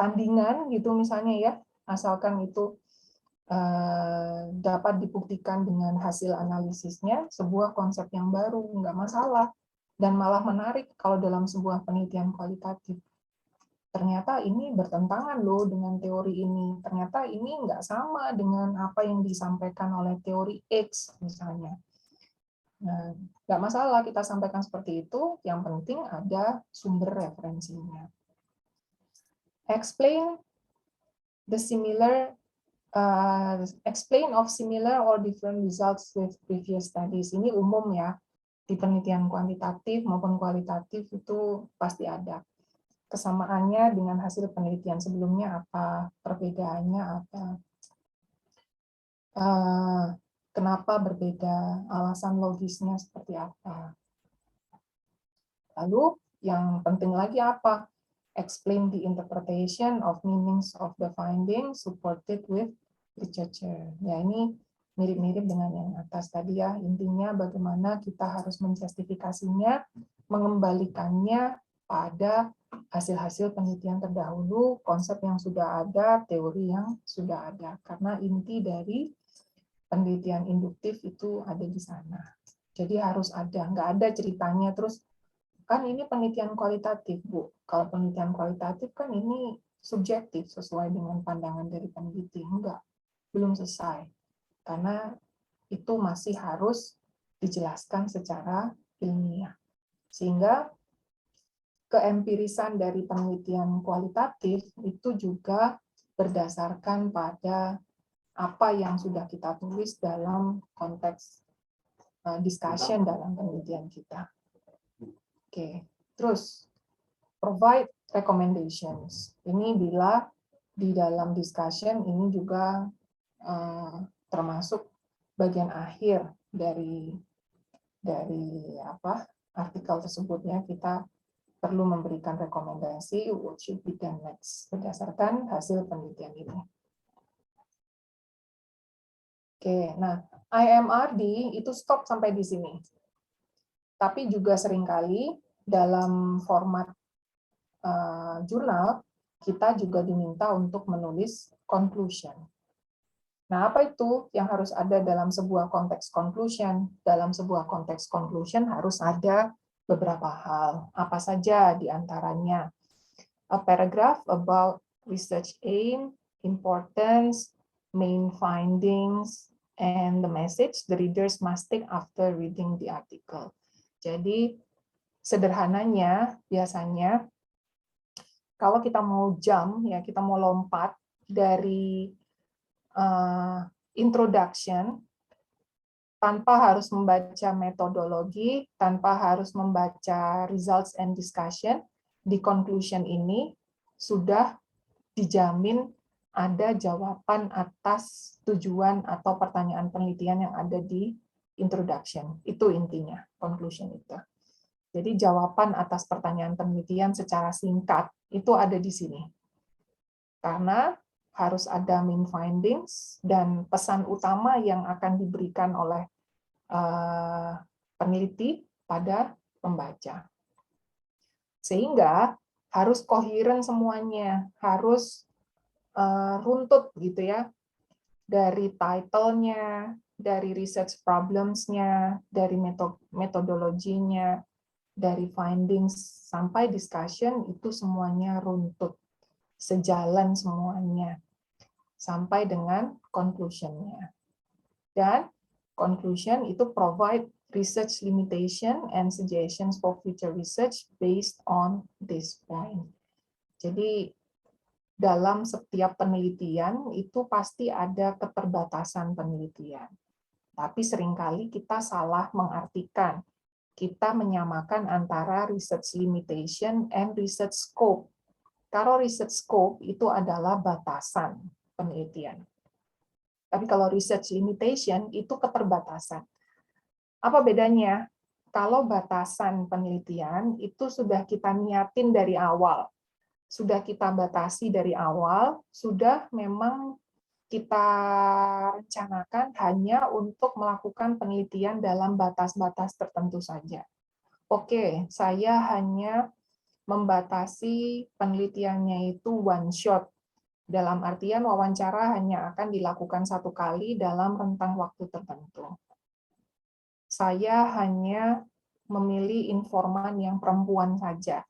S1: tandingan gitu misalnya ya, asalkan itu dapat dibuktikan dengan hasil analisisnya, sebuah konsep yang baru, nggak masalah, dan malah menarik kalau dalam sebuah penelitian kualitatif. Ternyata ini bertentangan loh dengan teori ini. Ternyata ini nggak sama dengan apa yang disampaikan oleh teori X misalnya. Nah, nggak masalah kita sampaikan seperti itu. Yang penting ada sumber referensinya. Explain of similar or different results with previous studies. Ini umum ya. Di penelitian kuantitatif maupun kualitatif itu pasti ada. Kesamaannya dengan hasil penelitian sebelumnya apa, perbedaannya apa. kenapa berbeda, alasan logisnya seperti apa. Lalu yang penting lagi apa? Explain the interpretation of meanings of the findings supported with literature. Ya, ini mirip-mirip dengan yang atas tadi ya. Intinya bagaimana kita harus menjustifikasinya, mengembalikannya pada hasil-hasil penelitian terdahulu, konsep yang sudah ada, teori yang sudah ada. Karena inti dari penelitian induktif itu ada di sana. Jadi harus ada, nggak ada ceritanya terus kan ini penelitian kualitatif, Bu. Kalau penelitian kualitatif kan ini subjektif sesuai dengan pandangan dari peneliti. Enggak, belum selesai. Karena itu masih harus dijelaskan secara ilmiah. Sehingga keempirisan dari penelitian kualitatif itu juga berdasarkan pada apa yang sudah kita tulis dalam konteks discussion dalam penelitian kita. Oke, terus provide recommendations. Ini bila di dalam discussion ini juga termasuk bagian akhir dari artikel tersebutnya, kita perlu memberikan rekomendasi what should be done next berdasarkan hasil penelitian ini. Oke, nah IMRD itu stop sampai di sini. Tapi juga seringkali dalam format jurnal, kita juga diminta untuk menulis conclusion. Nah, apa itu yang harus ada dalam sebuah konteks conclusion? Dalam sebuah konteks conclusion harus ada beberapa hal. Apa saja di antaranya? A paragraph about research aim, importance, main findings, and the message the readers must take after reading the article. Jadi, sederhananya, biasanya, kalau kita mau jump, ya kita mau lompat dari introduction, tanpa harus membaca metodologi, tanpa harus membaca results and discussion, di conclusion ini sudah dijamin ada jawaban atas tujuan atau pertanyaan penelitian yang ada di introduction. Itu intinya, conclusion itu. Jadi jawaban atas pertanyaan penelitian secara singkat itu ada di sini. Karena harus ada main findings dan pesan utama yang akan diberikan oleh peneliti pada pembaca. Sehingga harus koheren semuanya, harus runtut gitu ya, dari title-nya, dari research problems-nya, dari metodologinya, dari findings sampai discussion itu semuanya runtut, sejalan semuanya sampai dengan conclusion-nya. Dan conclusion itu provide research limitation and suggestions for future research based on this point. Jadi dalam setiap penelitian itu pasti ada keterbatasan penelitian. Tapi seringkali kita salah mengartikan. Kita menyamakan antara research limitation and research scope. Kalau research scope itu adalah batasan penelitian. Tapi kalau research limitation itu keterbatasan. Apa bedanya? Kalau batasan penelitian itu sudah kita niatin dari awal, sudah kita batasi dari awal, sudah memang kita rencanakan hanya untuk melakukan penelitian dalam batas-batas tertentu saja. Oke, saya hanya membatasi penelitiannya itu one shot. Dalam artian wawancara hanya akan dilakukan satu kali dalam rentang waktu tertentu. Saya hanya memilih informan yang perempuan saja,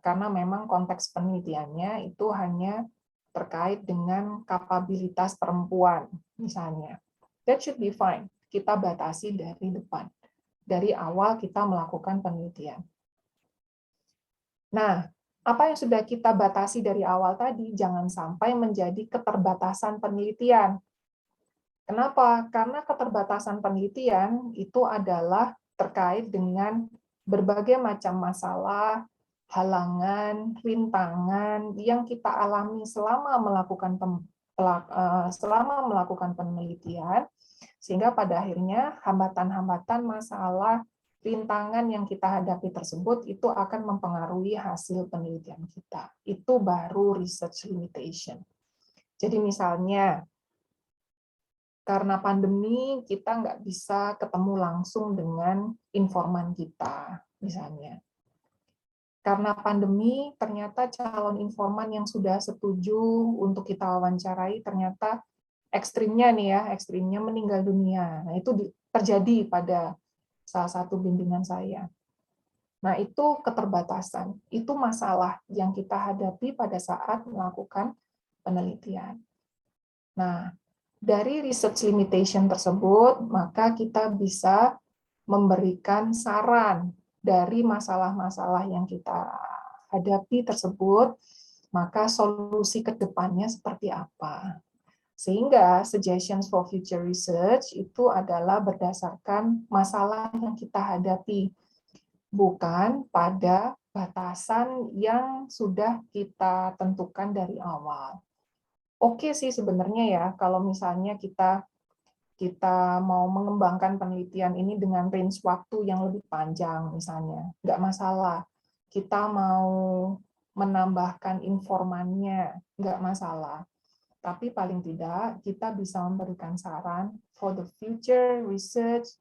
S1: karena memang konteks penelitiannya itu hanya terkait dengan kapabilitas perempuan, misalnya. That should be fine. Kita batasi dari depan. Dari awal kita melakukan penelitian. Nah, apa yang sudah kita batasi dari awal tadi, jangan sampai menjadi keterbatasan penelitian. Kenapa? Karena keterbatasan penelitian itu adalah terkait dengan berbagai macam masalah, halangan, rintangan yang kita alami selama melakukan selama melakukan penelitian, sehingga pada akhirnya hambatan-hambatan, masalah, rintangan yang kita hadapi tersebut itu akan mempengaruhi hasil penelitian kita. Itu baru research limitation. Jadi misalnya, karena pandemi kita nggak bisa ketemu langsung dengan informan kita, misalnya. Karena pandemi, ternyata calon informan yang sudah setuju untuk kita wawancarai ternyata ekstrimnya nih ya, ekstrimnya meninggal dunia. Nah, itu terjadi pada salah satu bimbingan saya. Nah, itu keterbatasan. Itu masalah yang kita hadapi pada saat melakukan penelitian. Nah, dari research limitation tersebut, maka kita bisa memberikan saran dari masalah-masalah yang kita hadapi tersebut, maka solusi ke depannya seperti apa. Sehingga suggestions for future research itu adalah berdasarkan masalah yang kita hadapi, bukan pada batasan yang sudah kita tentukan dari awal. Oke sih sebenarnya ya, kalau misalnya kita mau mengembangkan penelitian ini dengan range waktu yang lebih panjang misalnya, nggak masalah. Kita mau menambahkan informannya, nggak masalah. Tapi paling tidak kita bisa memberikan saran for the future research,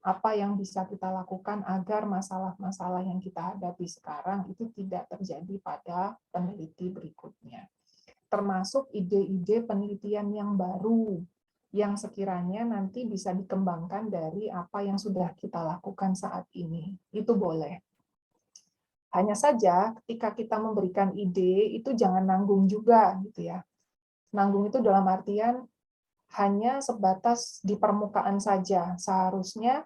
S1: apa yang bisa kita lakukan agar masalah-masalah yang kita hadapi sekarang itu tidak terjadi pada peneliti berikutnya. Termasuk ide-ide penelitian yang baru, yang sekiranya nanti bisa dikembangkan dari apa yang sudah kita lakukan saat ini. Itu boleh. Hanya saja ketika kita memberikan ide, itu jangan nanggung juga, gitu ya. Nanggung itu dalam artian hanya sebatas di permukaan saja. Seharusnya,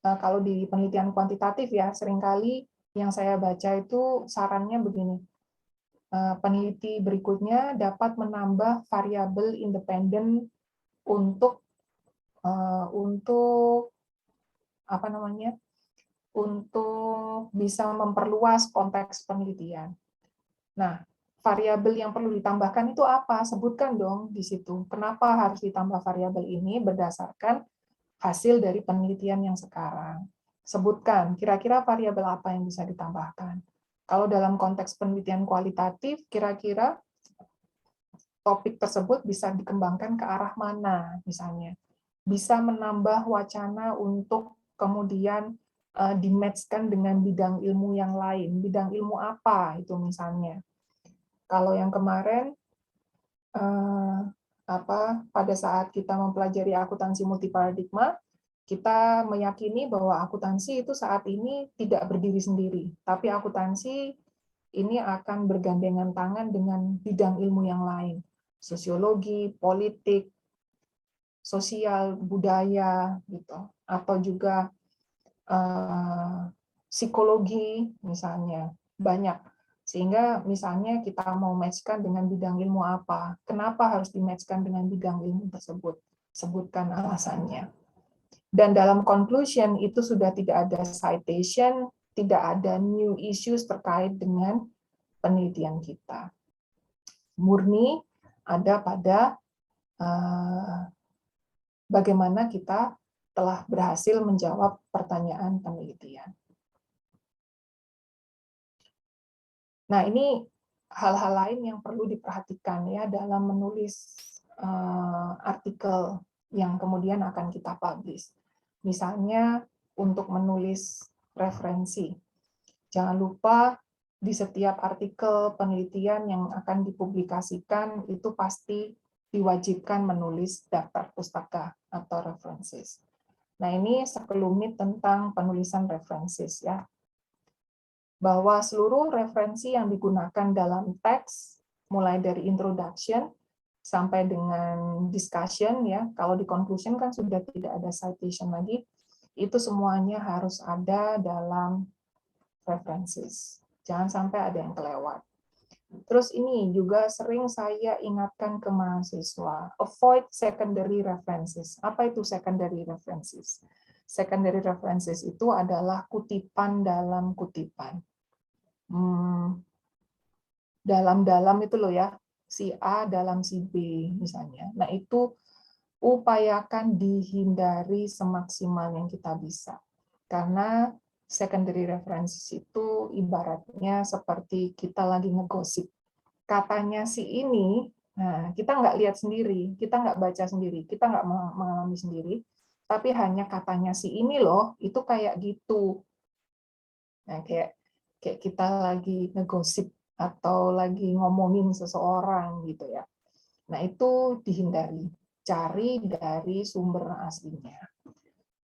S1: kalau di penelitian kuantitatif ya, seringkali yang saya baca itu sarannya begini, peneliti berikutnya dapat menambah variabel independen untuk apa namanya, untuk bisa memperluas konteks penelitian. Nah, variabel yang perlu ditambahkan itu apa? Sebutkan dong di situ. Kenapa harus ditambah variabel ini berdasarkan hasil dari penelitian yang sekarang? Sebutkan kira-kira variabel apa yang bisa ditambahkan. Kalau dalam konteks penelitian kualitatif, kira-kira topik tersebut bisa dikembangkan ke arah mana, misalnya. Bisa menambah wacana untuk kemudian di-match-kan dengan bidang ilmu yang lain. Bidang ilmu apa itu misalnya. Kalau yang kemarin, pada saat kita mempelajari akuntansi multiparadigma, kita meyakini bahwa akuntansi itu saat ini tidak berdiri sendiri, tapi akuntansi ini akan bergandengan tangan dengan bidang ilmu yang lain, sosiologi, politik, sosial, budaya, gitu, atau juga psikologi, misalnya, banyak. Sehingga misalnya kita mau match-kan dengan bidang ilmu apa, kenapa harus di-match-kan dengan bidang ilmu tersebut? Sebutkan alasannya. Dan dalam conclusion itu sudah tidak ada citation, tidak ada new issues terkait dengan penelitian kita. Murni ada pada bagaimana kita telah berhasil menjawab pertanyaan penelitian. Nah, ini hal-hal lain yang perlu diperhatikan ya dalam menulis artikel yang kemudian akan kita publish. Misalnya untuk menulis referensi. Jangan lupa di setiap artikel penelitian yang akan dipublikasikan itu pasti diwajibkan menulis daftar pustaka atau references. Nah, ini sekelumit tentang penulisan references ya. Bahwa seluruh referensi yang digunakan dalam teks, mulai dari introduction sampai dengan discussion ya, kalau di conclusion kan sudah tidak ada citation lagi, itu semuanya harus ada dalam references. Jangan sampai ada yang kelewat. Terus ini juga sering saya ingatkan ke mahasiswa, avoid secondary references. Apa itu secondary references? Secondary references itu adalah kutipan dalam kutipan. Dalam-dalam itu loh ya, si A dalam si B misalnya. Nah, itu upayakan dihindari semaksimal yang kita bisa. Karena secondary references itu ibaratnya seperti kita lagi ngegosip. Katanya si ini, nah kita nggak lihat sendiri, kita nggak baca sendiri, kita nggak mengalami sendiri, tapi hanya katanya si ini loh, itu kayak gitu. Nah, kayak kita lagi ngegosip atau lagi ngomongin seseorang gitu ya. Nah, itu dihindari. Cari dari sumber aslinya.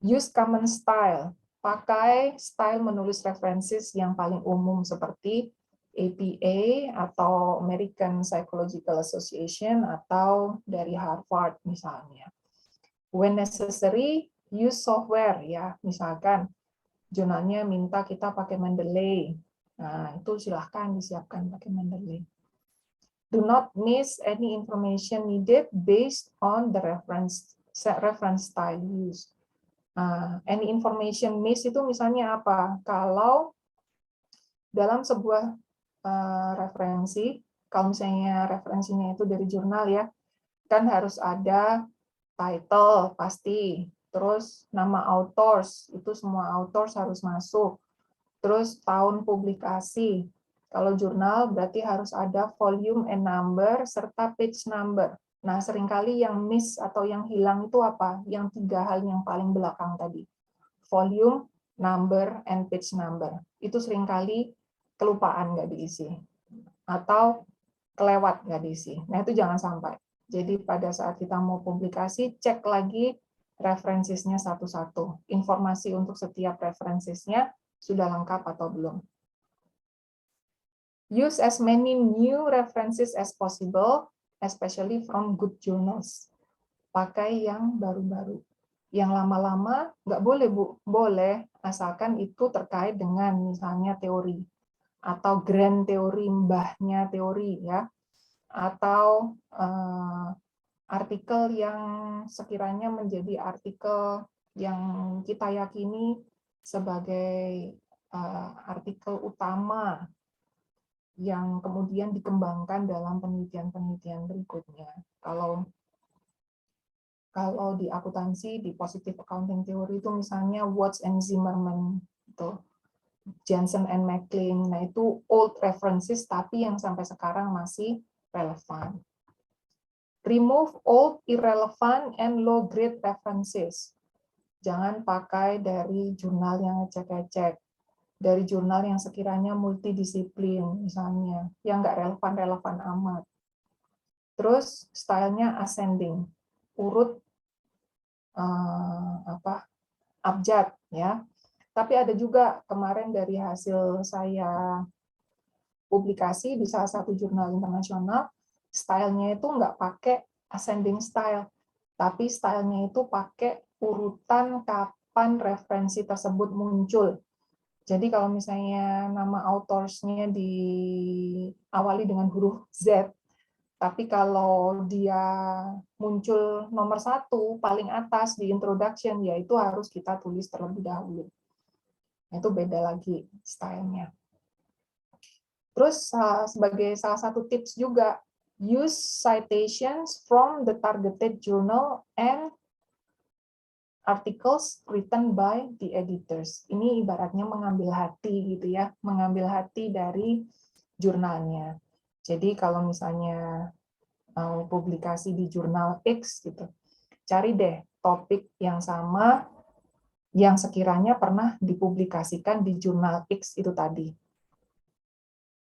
S1: Use common style. Pakai style menulis references yang paling umum seperti APA atau American Psychological Association atau dari Harvard misalnya. When necessary, use software ya. Misalkan jurnalnya minta kita pakai Mendeley. Nah, itu silahkan disiapkan pakai Mendeley. Do not miss any information needed based on the reference style used. Any information miss itu misalnya apa? Kalau dalam sebuah referensi, kalau misalnya referensinya itu dari jurnal ya, kan harus ada title pasti, terus nama authors, itu semua authors harus masuk, terus tahun publikasi. Kalau jurnal berarti harus ada volume and number serta page number. Nah, seringkali yang miss atau yang hilang itu apa? Yang 3 hal yang paling belakang tadi. Volume, number, and page number. Itu seringkali kelupaan nggak diisi. Atau kelewat nggak diisi. Nah, itu jangan sampai. Jadi pada saat kita mau publikasi, cek lagi referensinya satu-satu. Informasi untuk setiap referensinya sudah lengkap atau belum. Use as many new references as possible, especially from good journals. Pakai yang baru-baru. Yang lama-lama nggak boleh, Bu. Boleh, asalkan itu terkait dengan misalnya teori. Atau grand teori, mbahnya teori, ya. Atau artikel yang sekiranya menjadi artikel yang kita yakini sebagai artikel utama yang kemudian dikembangkan dalam penelitian-penelitian berikutnya. Kalau di akuntansi, di positive accounting theory itu misalnya Watts and Zimmerman, itu Jensen and McLean, nah itu old references tapi yang sampai sekarang masih relevan. Remove old, irrelevant, and low-grade references. Jangan pakai dari jurnal yang ecek-ecek, dari jurnal yang sekiranya multidisiplin, misalnya, yang nggak relevan-relevan amat. Terus, stylenya ascending, urut abjad, ya. Tapi ada juga kemarin dari hasil saya publikasi di salah satu jurnal internasional, stylenya itu nggak pakai ascending style, tapi stylenya itu pakai urutan kapan referensi tersebut muncul. Jadi kalau misalnya nama autorsnya diawali dengan huruf Z, tapi kalau dia muncul nomor 1 paling atas di introduction, ya itu harus kita tulis terlebih dahulu. Itu beda lagi stylenya. Terus sebagai salah satu tips juga, use citations from the targeted journal and articles written by the editors. Ini ibaratnya mengambil hati gitu ya, mengambil hati dari jurnalnya. Jadi kalau misalnya mau publikasi di jurnal X gitu, cari deh topik yang sama yang sekiranya pernah dipublikasikan di jurnal X itu tadi.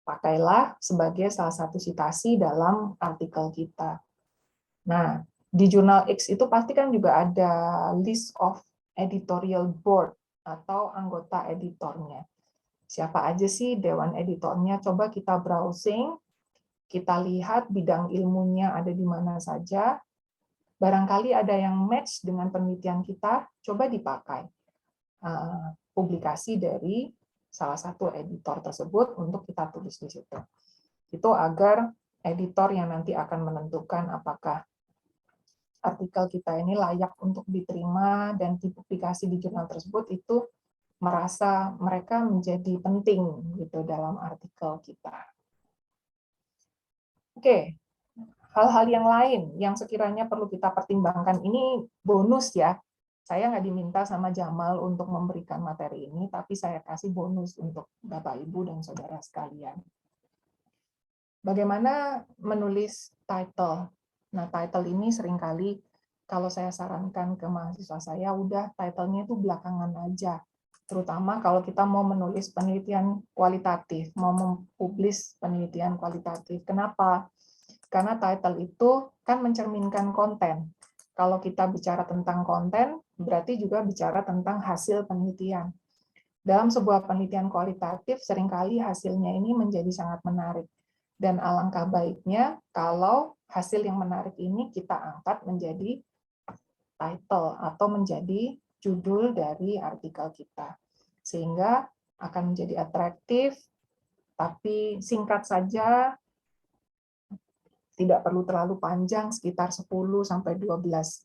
S1: Pakailah sebagai salah satu citasi dalam artikel kita. Nah, di jurnal X itu pasti kan juga ada list of editorial board atau anggota editornya. Siapa aja sih dewan editornya? Coba kita browsing, kita lihat bidang ilmunya ada di mana saja. Barangkali ada yang match dengan penelitian kita, coba dipakai. Publikasi dari salah satu editor tersebut untuk kita tulis di situ. Itu agar editor yang nanti akan menentukan apakah artikel kita ini layak untuk diterima dan dipublikasi di jurnal tersebut itu merasa mereka menjadi penting gitu dalam artikel kita. Oke, hal-hal yang lain yang sekiranya perlu kita pertimbangkan, ini bonus ya. Saya nggak diminta sama Jamal untuk memberikan materi ini, tapi saya kasih bonus untuk Bapak, Ibu, dan saudara sekalian. Bagaimana menulis title? Nah, title ini seringkali kalau saya sarankan ke mahasiswa saya, udah title-nya itu belakangan aja. Terutama kalau kita mau menulis penelitian kualitatif, mau mempublis penelitian kualitatif. Kenapa? Karena title itu kan mencerminkan konten. Kalau kita bicara tentang konten, berarti juga bicara tentang hasil penelitian. Dalam sebuah penelitian kualitatif, seringkali hasilnya ini menjadi sangat menarik. Dan alangkah baiknya kalau hasil yang menarik ini kita angkat menjadi title atau menjadi judul dari artikel kita. Sehingga akan menjadi atraktif, tapi singkat saja, tidak perlu terlalu panjang, sekitar 10 sampai 12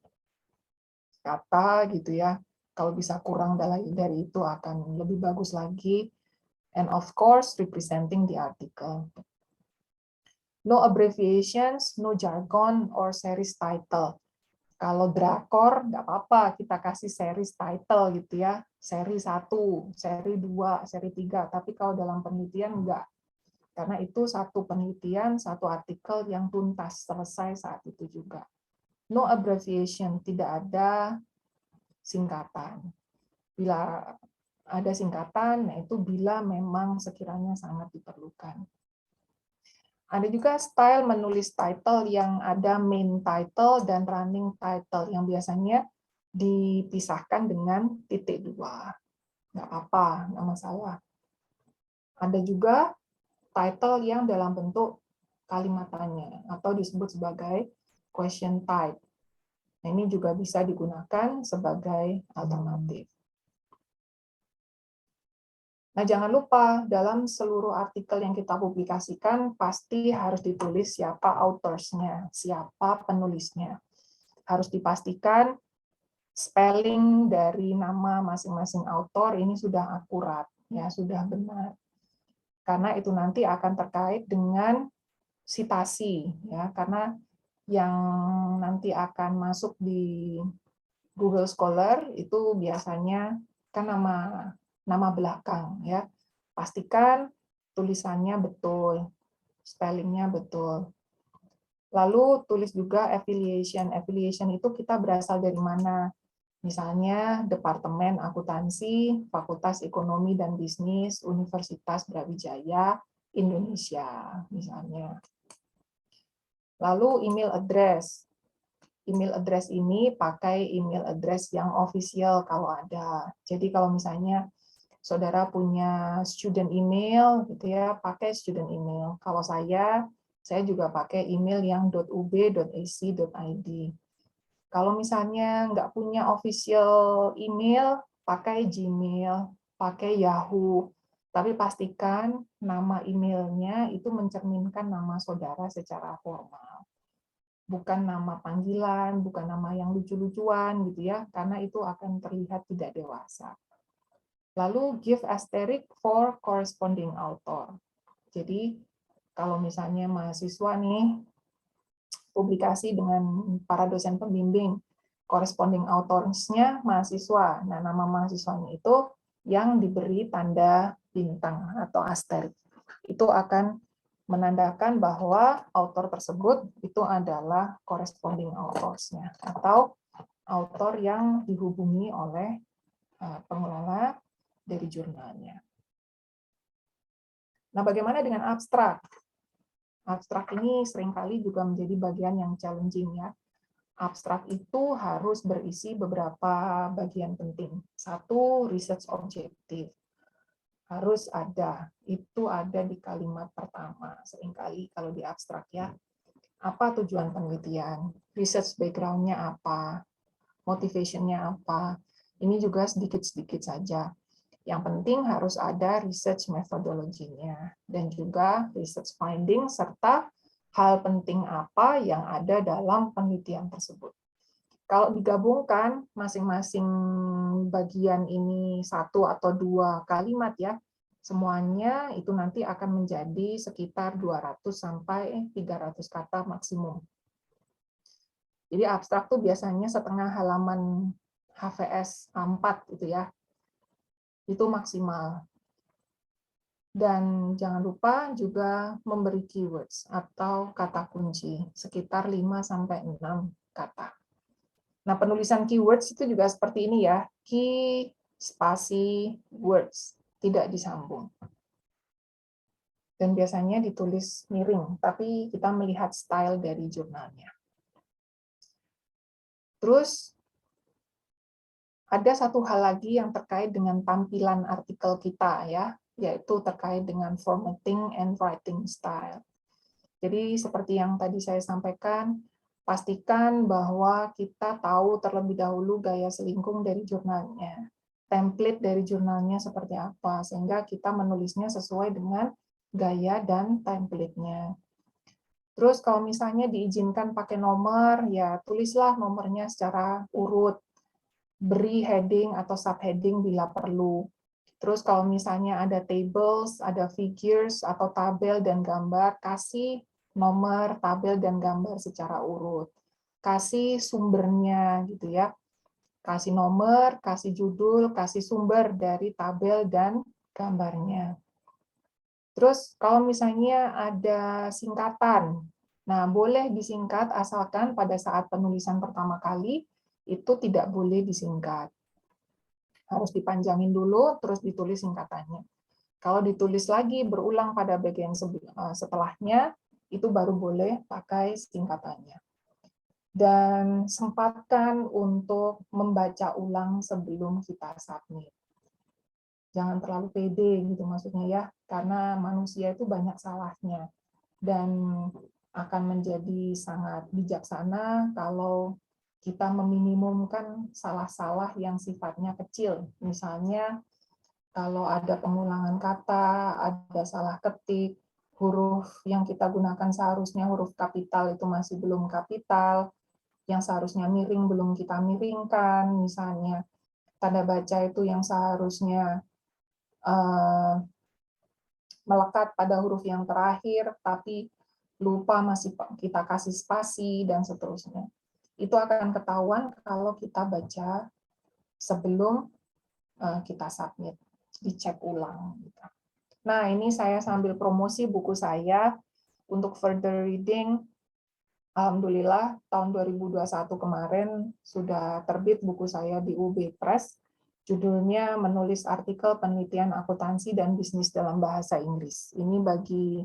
S1: kata gitu ya. Kalau bisa kurang dari itu akan lebih bagus lagi. And of course, representing the article. No abbreviations, no jargon, or series title. Kalau drakor, nggak apa-apa, kita kasih series title gitu ya. Seri 1, seri 2, seri 3. Tapi kalau dalam penelitian, enggak. Karena itu satu penelitian, satu artikel yang tuntas, selesai saat itu juga. No abbreviation, tidak ada singkatan. Bila ada singkatan, yaitu bila memang sekiranya sangat diperlukan. Ada juga style menulis title yang ada main title dan running title yang biasanya dipisahkan dengan titik 2. Nggak apa-apa, nggak masalah. Ada juga title yang dalam bentuk kalimat tanya atau disebut sebagai question type. Nah, ini juga bisa digunakan sebagai alternatif. Nah, jangan lupa dalam seluruh artikel yang kita publikasikan pasti harus ditulis siapa authors-nya, siapa penulisnya. Harus dipastikan spelling dari nama masing-masing author ini sudah akurat, ya, sudah benar. Karena itu nanti akan terkait dengan sitasi, ya, karena yang nanti akan masuk di Google Scholar itu biasanya kan nama belakang, ya. Pastikan tulisannya betul, spellingnya betul. Lalu tulis juga affiliation. Affiliation itu kita berasal dari mana? Misalnya Departemen Akuntansi, Fakultas Ekonomi dan Bisnis, Universitas Brawijaya, Indonesia, misalnya. Lalu email address. Email address ini pakai email address yang official kalau ada. Jadi kalau misalnya saudara punya student email gitu ya, pakai student email. Kalau saya juga pakai email yang .ub.ac.id. Kalau misalnya nggak punya official email, pakai Gmail, pakai Yahoo. Tapi pastikan nama emailnya itu mencerminkan nama saudara secara formal. Bukan nama panggilan, bukan nama yang lucu-lucuan gitu ya, karena itu akan terlihat tidak dewasa. Lalu give asterisk for corresponding author. Jadi kalau misalnya mahasiswa nih publikasi dengan para dosen pembimbing, corresponding authors-nya mahasiswa. Nah, nama mahasiswanya itu yang diberi tanda bintang atau asterisk. Itu akan menandakan bahwa author tersebut itu adalah corresponding authors-nya atau author yang dihubungi oleh pengelola dari jurnalnya. Nah, bagaimana dengan abstrak? Abstrak ini seringkali juga menjadi bagian yang challenging ya. Abstrak itu harus berisi beberapa bagian penting. Satu, research objective. Harus ada. Itu ada di kalimat pertama. Seringkali kalau di abstrak ya. Apa tujuan penelitian? Research background-nya apa? Motivation-nya apa? Ini juga sedikit-sedikit saja. Yang penting harus ada research methodology-nya dan juga research finding serta hal penting apa yang ada dalam penelitian tersebut. Kalau digabungkan masing-masing bagian ini satu atau dua kalimat ya, semuanya itu nanti akan menjadi sekitar 200 sampai 300 kata maksimum. Jadi abstrak tuh biasanya setengah halaman HVS A4 gitu ya. Itu maksimal. Dan jangan lupa juga memberi keywords atau kata kunci sekitar 5-6 kata. Nah, penulisan keywords itu juga seperti ini ya. Key, spasi, words. Tidak disambung. Dan biasanya ditulis miring, tapi kita melihat style dari jurnalnya. Terus, ada satu hal lagi yang terkait dengan tampilan artikel kita, ya, yaitu terkait dengan formatting and writing style. Jadi, seperti yang tadi saya sampaikan, pastikan bahwa kita tahu terlebih dahulu gaya selingkung dari jurnalnya, template dari jurnalnya seperti apa, sehingga kita menulisnya sesuai dengan gaya dan template-nya. Terus kalau misalnya diizinkan pakai nomor, ya tulislah nomornya secara urut, beri heading atau subheading bila perlu. Terus kalau misalnya ada tables, ada figures atau tabel dan gambar, kasih nomor, tabel, dan gambar secara urut. Kasih sumbernya gitu ya. Kasih nomor, kasih judul, kasih sumber dari tabel dan gambarnya. Terus kalau misalnya ada singkatan, nah boleh disingkat asalkan pada saat penulisan pertama kali itu tidak boleh disingkat. Harus dipanjangin dulu, terus ditulis singkatannya. Kalau ditulis lagi berulang pada bagian setelahnya, itu baru boleh pakai singkatannya. Dan sempatkan untuk membaca ulang sebelum kita submit. Jangan terlalu pede gitu maksudnya ya, karena manusia itu banyak salahnya dan akan menjadi sangat bijaksana kalau kita meminimumkan salah-salah yang sifatnya kecil. Misalnya kalau ada pengulangan kata, ada salah ketik, huruf yang kita gunakan seharusnya huruf kapital itu masih belum kapital, yang seharusnya miring belum kita miringkan, misalnya tanda baca itu yang seharusnya melekat pada huruf yang terakhir, tapi lupa masih kita kasih spasi, dan seterusnya. Itu akan ketahuan kalau kita baca sebelum kita submit, dicek ulang. Nah, ini saya sambil promosi buku saya untuk further reading. Alhamdulillah, tahun 2021 kemarin sudah terbit buku saya di UB Press. Judulnya menulis artikel penelitian akuntansi dan bisnis dalam bahasa Inggris. Ini bagi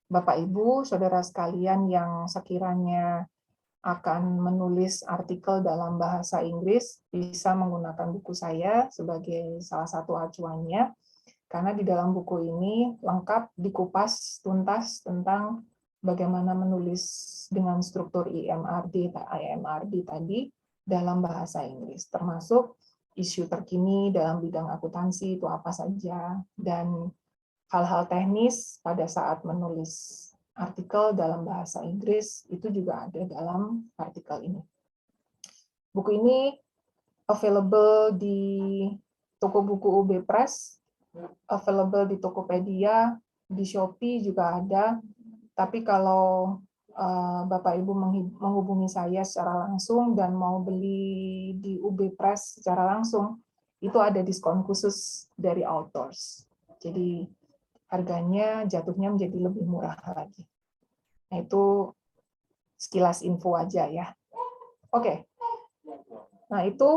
S1: Bapak Ibu, saudara sekalian yang sekiranya akan menulis artikel dalam bahasa Inggris, bisa menggunakan buku saya sebagai salah satu acuannya, karena di dalam buku ini lengkap dikupas tuntas tentang bagaimana menulis dengan struktur IMRD tadi dalam bahasa Inggris, termasuk isu terkini dalam bidang akuntansi itu apa saja, dan hal-hal teknis pada saat menulis artikel dalam bahasa Inggris itu juga ada dalam artikel ini. Buku ini available di toko buku UB Press, available di Tokopedia, di Shopee juga ada. Tapi kalau Bapak Ibu menghubungi saya secara langsung dan mau beli di UB Press secara langsung, itu ada diskon khusus dari Authors. Jadi harganya jatuhnya menjadi lebih murah lagi. Nah, itu sekilas info aja ya. Oke. Nah, itu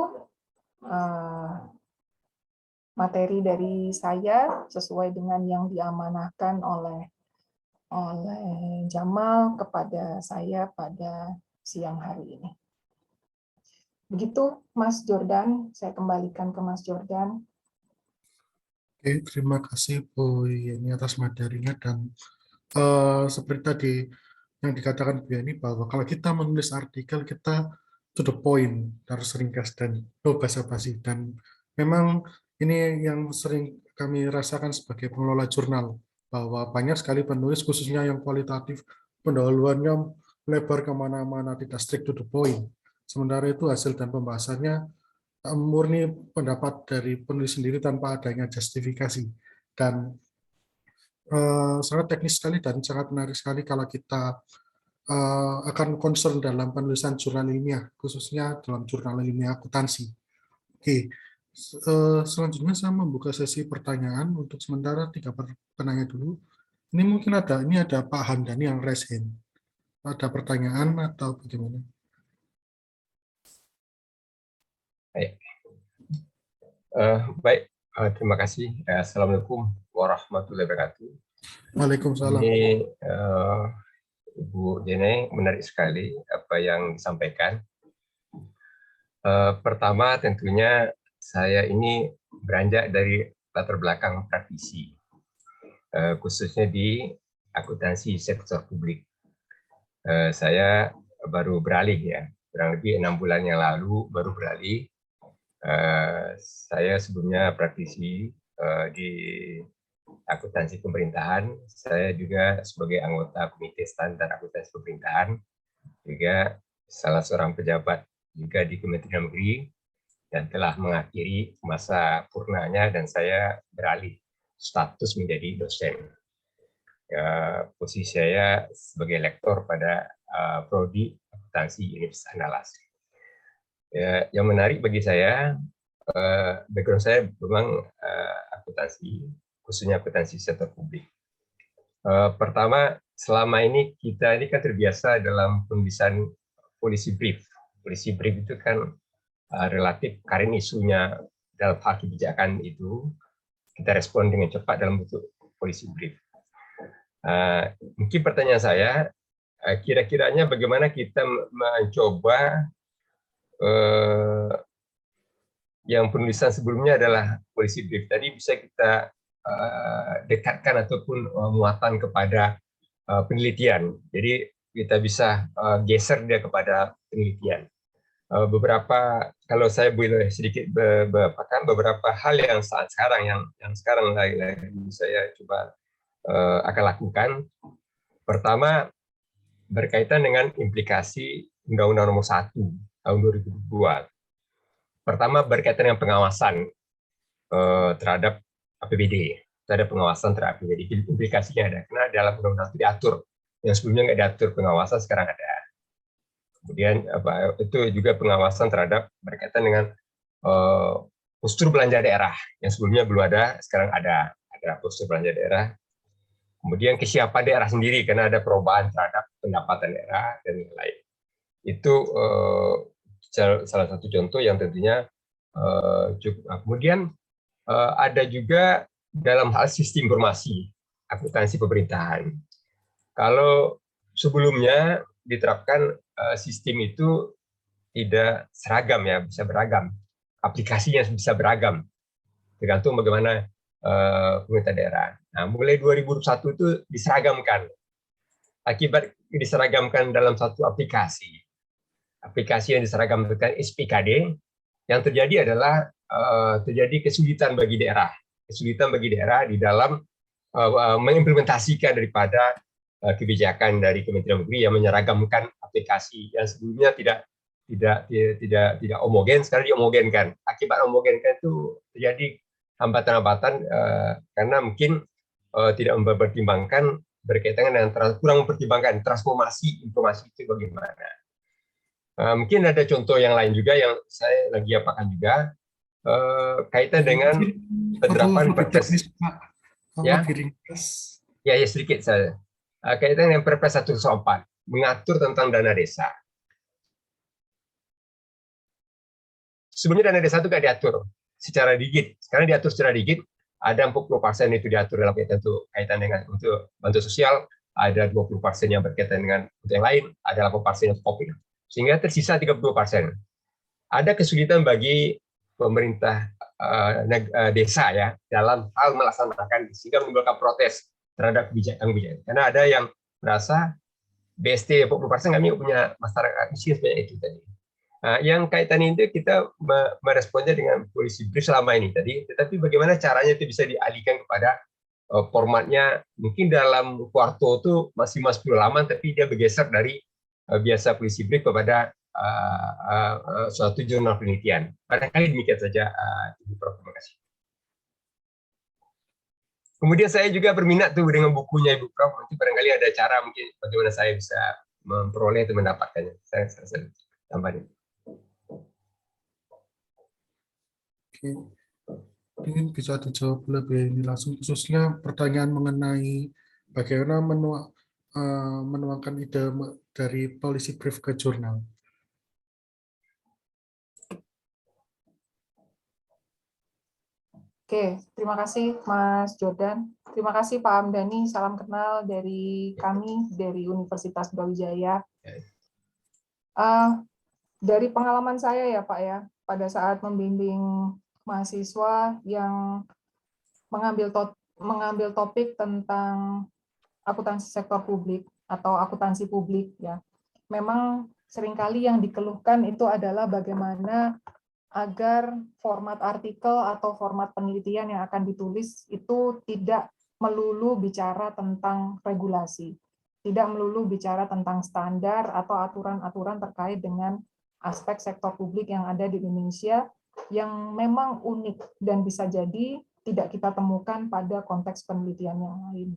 S1: materi dari saya sesuai dengan yang diamanahkan oleh Jamal kepada saya pada siang hari ini. Begitu, Mas Jordan. Saya kembalikan ke Mas Jordan.
S2: Oke, terima kasih Bu Yeni atas materinya, dan seperti tadi yang dikatakan Bu Yeni bahwa kalau kita menulis artikel kita to the point, harus ringkas dan no basa-basi, dan memang ini yang sering kami rasakan sebagai pengelola jurnal, bahwa banyak sekali penulis khususnya yang kualitatif pendahuluannya lebar kemana-mana, tidak strict to the point, sementara itu hasil dan pembahasannya murni pendapat dari penulis sendiri tanpa adanya justifikasi, dan sangat teknis sekali dan sangat menarik sekali kalau kita akan concern dalam penulisan jurnal ilmiah, khususnya dalam jurnal ilmiah akuntansi. Oke, selanjutnya saya membuka sesi pertanyaan untuk sementara 3 penanya dulu. Ini mungkin ini ada Pak Hamdani yang raise hand. Ada pertanyaan atau bagaimana?
S3: Baik, terima kasih. Assalamualaikum warahmatullahi wabarakatuh.
S2: Waalaikumsalam.
S3: Ini Ibu Jene, menarik sekali apa yang disampaikan. Pertama tentunya saya ini beranjak dari latar belakang praktisi, khususnya di akuntansi sektor publik. Saya baru beralih ya, kurang lebih 6 bulan yang lalu baru beralih. Saya sebelumnya praktisi di akuntansi pemerintahan. Saya juga sebagai anggota Komite Standar Akuntansi Pemerintahan, juga salah seorang pejabat juga di Kementerian Negeri, dan telah mengakhiri masa purnanya dan saya beralih status menjadi dosen. Posisi saya sebagai lektor pada Prodi Akuntansi Universitas Andalas. Yang menarik bagi saya, background saya memang akuntansi, khususnya akuntansi sektor publik. Pertama, selama ini kita ini kan terbiasa dalam penulisan policy brief. Policy brief itu kan relatif current isunya dalam hal kebijakan itu, kita respon dengan cepat dalam bentuk policy brief. Mungkin pertanyaan saya, kira-kiranya bagaimana kita mencoba yang penulisan sebelumnya adalah policy brief tadi bisa kita dekatkan ataupun muatan kepada penelitian. Jadi kita bisa geser dia kepada penelitian. Beberapa, kalau saya boleh sedikit beberapa hal yang saat sekarang yang sekarang lagi saya coba akan lakukan. Pertama, berkaitan dengan implikasi Undang-Undang Nomor 1 tahun 2002. Pertama, berkaitan dengan pengawasan terhadap APBD, terhadap pengawasan terhadap APBD. Implikasinya ada, karena dalam undang-undang itu diatur. Yang sebelumnya nggak diatur pengawasan, sekarang ada. Kemudian itu juga pengawasan terhadap berkaitan dengan postur belanja daerah. Yang sebelumnya belum ada, sekarang ada postur belanja daerah. Kemudian kesiapan daerah sendiri, karena ada perubahan terhadap pendapatan daerah dan lain-lain. Itu salah satu contoh yang tentunya cukup. Kemudian ada juga dalam hal sistem informasi akuntansi pemerintahan. Kalau sebelumnya diterapkan sistem itu tidak seragam ya, bisa beragam. Aplikasinya bisa beragam, tergantung bagaimana pemerintah daerah. Nah, mulai 2001 itu diseragamkan. Akibat diseragamkan dalam satu aplikasi yang diseragamkan SPKD, yang terjadi adalah terjadi kesulitan bagi daerah di dalam mengimplementasikan daripada kebijakan dari Kementerian Negeri yang menyeragamkan aplikasi yang sebelumnya tidak homogen, sekarang dihomogenkan. Akibat homogenkan itu terjadi hambatan-hambatan karena mungkin tidak mempertimbangkan berkaitan dengan kurang mempertimbangkan transformasi informasi itu bagaimana. Mungkin ada contoh yang lain juga yang saya lagi apakan juga kaitan dengan penerapan Perpres. Ya, sedikit saya. Kaitan dengan Perpres 104 mengatur tentang dana desa. Sebelumnya dana desa itu nggak diatur secara rigid. Sekarang diatur secara rigid. Ada 40% itu diatur dalam kaitan dengan untuk bantuan sosial, ada 20% yang berkaitan dengan untuk yang lain, ada 8% untuk COVID. Sehingga tersisa 30%. Ada kesulitan bagi pemerintah desa ya dalam hal melaksanakan, sehingga menimbulkan protes terhadap kebijakan. Karena ada yang merasa BST 40% kami punya masyarakat miskin sebanyak itu tadi. Yang kaitan itu kita meresponnya dengan policy brief selama ini tadi, tetapi bagaimana caranya itu bisa dialihkan kepada formatnya, mungkin dalam kuarto itu masih 10 halaman, tapi dia bergeser dari biasa policy brief kepada suatu jurnal penelitian. Barangkali demikian saja, Ibu Prof. Terima kasih. Kemudian saya juga berminat tuh dengan bukunya Ibu Prof. Nanti barangkali ada cara mungkin bagaimana saya bisa memperoleh atau mendapatkannya. Saya tambahin.
S2: Oke. Mungkin bisa dijawab lebih ini langsung, khususnya pertanyaan mengenai bagaimana menuangkan ide dari policy brief ke jurnal.
S1: Oke, terima kasih Mas Jordan. Terima kasih Pak Hamdani, salam kenal dari kami dari Universitas Brawijaya. Dari pengalaman saya ya Pak ya, pada saat membimbing mahasiswa yang mengambil topik tentang akuntansi sektor publik atau akuntansi publik ya, memang seringkali yang dikeluhkan itu adalah bagaimana agar format artikel atau format penelitian yang akan ditulis itu tidak melulu bicara tentang regulasi, tidak melulu bicara tentang standar atau aturan-aturan terkait dengan aspek sektor publik yang ada di Indonesia yang memang unik dan bisa jadi tidak kita temukan pada konteks penelitian yang lain.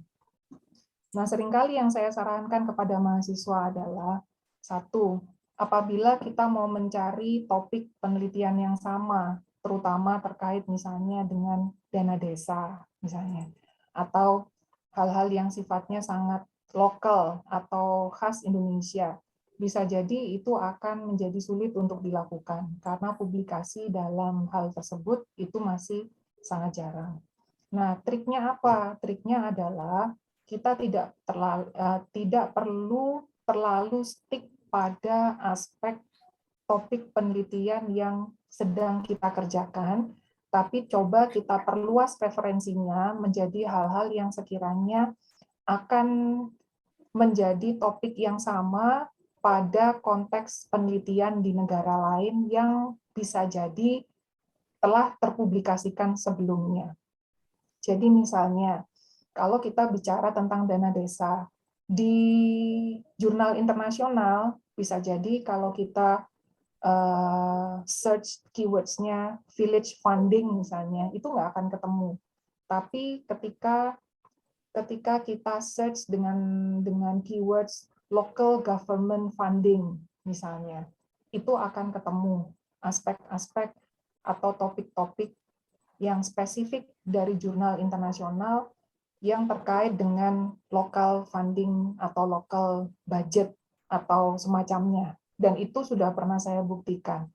S1: Nah, seringkali yang saya sarankan kepada mahasiswa adalah, satu, apabila kita mau mencari topik penelitian yang sama, terutama terkait misalnya dengan dana desa, misalnya, atau hal-hal yang sifatnya sangat lokal atau khas Indonesia, bisa jadi itu akan menjadi sulit untuk dilakukan, karena publikasi dalam hal tersebut itu masih sangat jarang. Nah, triknya apa? Triknya adalah kita tidak perlu terlalu stick pada aspek topik penelitian yang sedang kita kerjakan, tapi coba kita perluas referensinya menjadi hal-hal yang sekiranya akan menjadi topik yang sama pada konteks penelitian di negara lain yang bisa jadi telah terpublikasikan sebelumnya. Jadi misalnya, kalau kita bicara tentang dana desa, di jurnal internasional bisa jadi kalau kita search keywords-nya village funding misalnya, itu nggak akan ketemu. Tapi ketika kita search dengan keywords local government funding misalnya, itu akan ketemu aspek-aspek atau topik-topik yang spesifik dari jurnal internasional yang terkait dengan local funding atau local budget atau semacamnya. Dan itu sudah pernah saya buktikan.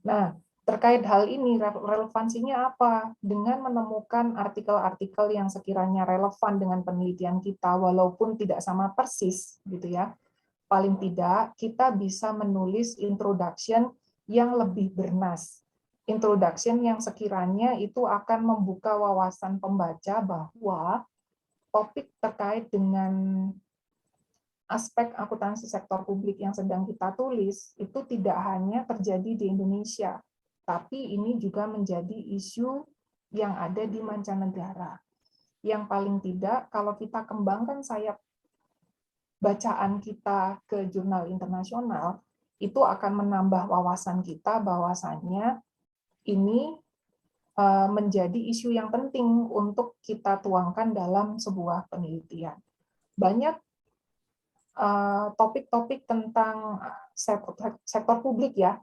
S1: Nah, terkait hal ini, relevansinya apa? Dengan menemukan artikel-artikel yang sekiranya relevan dengan penelitian kita, walaupun tidak sama persis, gitu ya, paling tidak kita bisa menulis introduction yang lebih bernas. Introduction yang sekiranya itu akan membuka wawasan pembaca bahwa topik terkait dengan aspek akuntansi sektor publik yang sedang kita tulis itu tidak hanya terjadi di Indonesia, tapi ini juga menjadi isu yang ada di mancanegara. Yang paling tidak, kalau kita kembangkan sayap bacaan kita ke jurnal internasional, itu akan menambah wawasan kita bahwasannya ini menjadi isu yang penting untuk kita tuangkan dalam sebuah penelitian. Banyak topik-topik tentang sektor publik ya,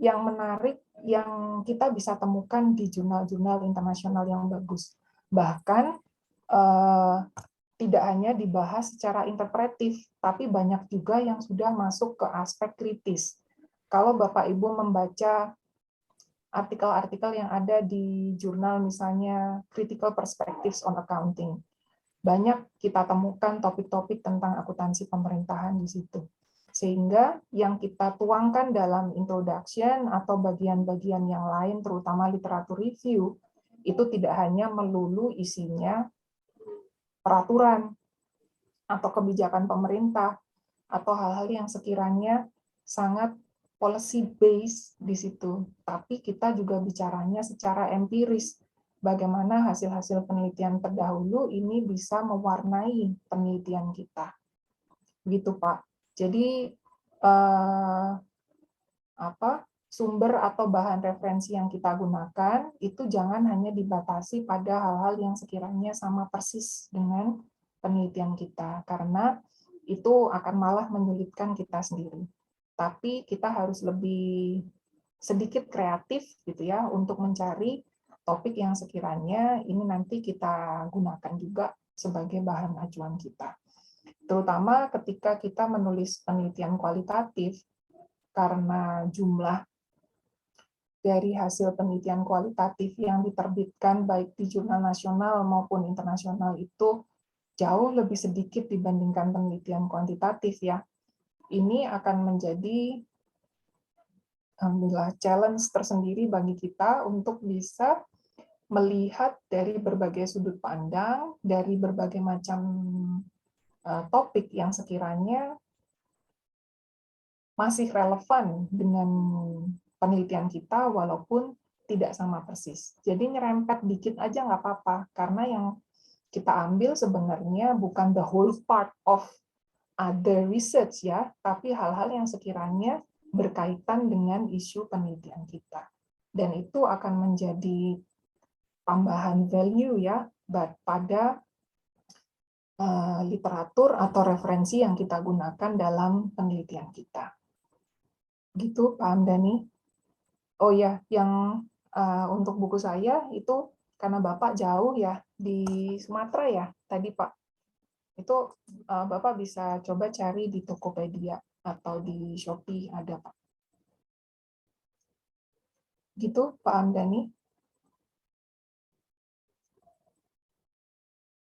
S1: yang menarik, yang kita bisa temukan di jurnal-jurnal internasional yang bagus. Bahkan tidak hanya dibahas secara interpretif, tapi banyak juga yang sudah masuk ke aspek kritis. Kalau Bapak Ibu membaca artikel-artikel yang ada di jurnal misalnya Critical Perspectives on Accounting, banyak kita temukan topik-topik tentang akuntansi pemerintahan di situ. Sehingga yang kita tuangkan dalam introduction atau bagian-bagian yang lain, terutama literatur review, itu tidak hanya melulu isinya peraturan atau kebijakan pemerintah atau hal-hal yang sekiranya sangat policy based di situ, tapi kita juga bicaranya secara empiris. Bagaimana hasil-hasil penelitian terdahulu ini bisa mewarnai penelitian kita, gitu Pak. Jadi sumber atau bahan referensi yang kita gunakan itu jangan hanya dibatasi pada hal-hal yang sekiranya sama persis dengan penelitian kita, karena itu akan malah menyulitkan kita sendiri. Tapi kita harus lebih sedikit kreatif gitu ya untuk mencari topik yang sekiranya ini nanti kita gunakan juga sebagai bahan acuan kita. Terutama ketika kita menulis penelitian kualitatif, karena jumlah dari hasil penelitian kualitatif yang diterbitkan baik di jurnal nasional maupun internasional itu jauh lebih sedikit dibandingkan penelitian kuantitatif ya. Ini akan menjadi alhamdulillah challenge tersendiri bagi kita untuk bisa melihat dari berbagai sudut pandang, dari berbagai macam topik yang sekiranya masih relevan dengan penelitian kita walaupun tidak sama persis. Jadi nyerempet dikit aja nggak apa-apa, karena yang kita ambil sebenarnya bukan the whole part of other research ya, tapi hal-hal yang sekiranya berkaitan dengan isu penelitian kita. Dan itu akan menjadi tambahan value ya pada literatur atau referensi yang kita gunakan dalam penelitian kita. Gitu, Pak Hamdani. Oh ya, yang untuk buku saya itu karena Bapak jauh ya di Sumatera ya tadi Pak. Itu Bapak bisa coba cari di Tokopedia atau di Shopee ada Pak. Gitu Pak Hamdani.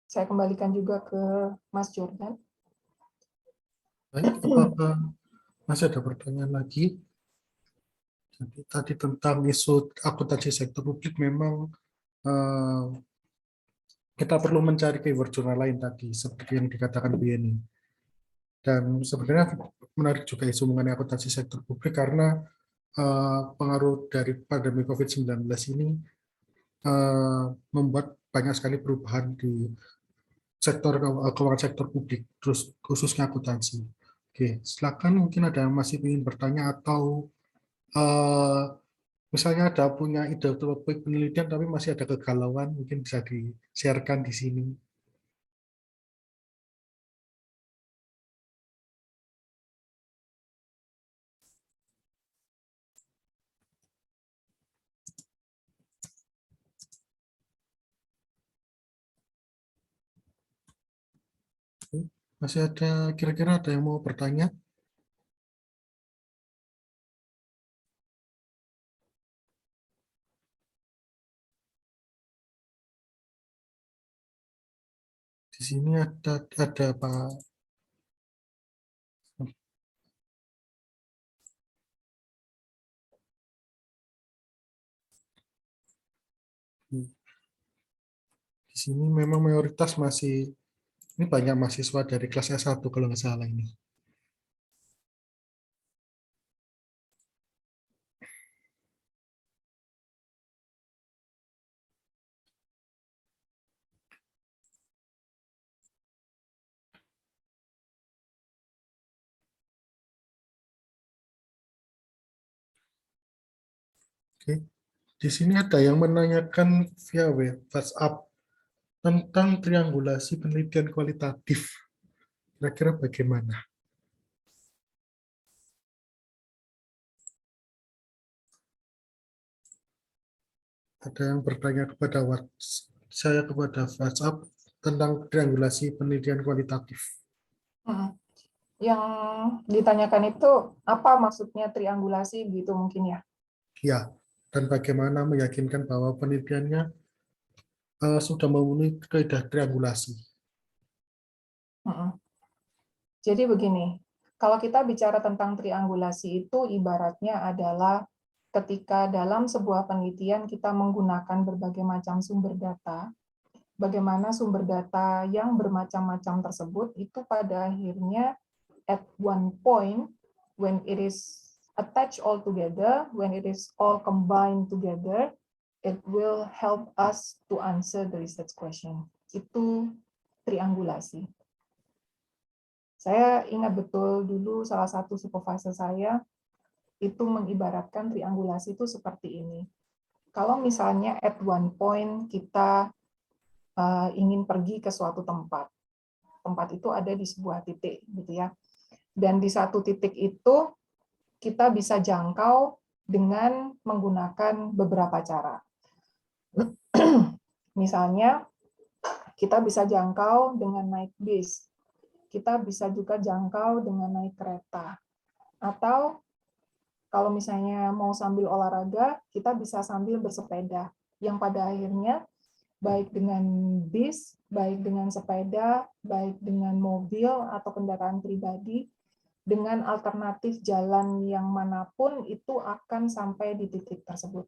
S1: Saya kembalikan juga ke Mas Jordan.
S2: Baik, apakah masih ada pertanyaan lagi? Jadi, tadi tentang isu akuntansi sektor publik memang kita perlu mencari keyword jurnal lain tadi, seperti yang dikatakan Bu Yeni. Dan sebenarnya menarik juga isu mengenai akuntansi sektor publik karena pengaruh dari pandemi COVID-19 ini membuat banyak sekali perubahan di sektor keuangan sektor publik, terus khususnya akuntansi. Oke, silakan mungkin ada yang masih ingin bertanya atau misalnya ada punya ide topik penelitian tapi masih ada kegalauan, mungkin bisa di-sharekan di sini. Masih ada, kira-kira ada yang mau bertanya? Di sini ada Pak. Di sini memang mayoritas masih, ini banyak mahasiswa dari kelas S1 kalau nggak salah ini. Oke. Di sini ada yang menanyakan via WhatsApp tentang triangulasi penelitian kualitatif. Kira-kira bagaimana? Ada yang bertanya kepada saya kepada WhatsApp tentang triangulasi penelitian kualitatif.
S1: Yang ditanyakan itu apa maksudnya triangulasi gitu mungkin ya?
S2: Ya, dan bagaimana meyakinkan bahwa penelitiannya sudah memenuhi kaidah triangulasi.
S1: Jadi begini, kalau kita bicara tentang triangulasi itu ibaratnya adalah ketika dalam sebuah penelitian kita menggunakan berbagai macam sumber data, bagaimana sumber data yang bermacam-macam tersebut itu pada akhirnya at one point when it is attached all together, when it is all combined together, it will help us to answer the research question. Itu triangulasi. Saya ingat betul dulu salah satu supervisor saya itu mengibaratkan triangulasi itu seperti ini. Kalau misalnya at one point kita ingin pergi ke suatu tempat, tempat itu ada di sebuah titik, gitu ya. Dan di satu titik itu kita bisa jangkau dengan menggunakan beberapa cara. Misalnya, kita bisa jangkau dengan naik bis, kita bisa juga jangkau dengan naik kereta, atau kalau misalnya mau sambil olahraga, kita bisa sambil bersepeda, yang pada akhirnya baik dengan bis, baik dengan sepeda, baik dengan mobil atau kendaraan pribadi, dengan alternatif jalan yang manapun itu akan sampai di titik tersebut.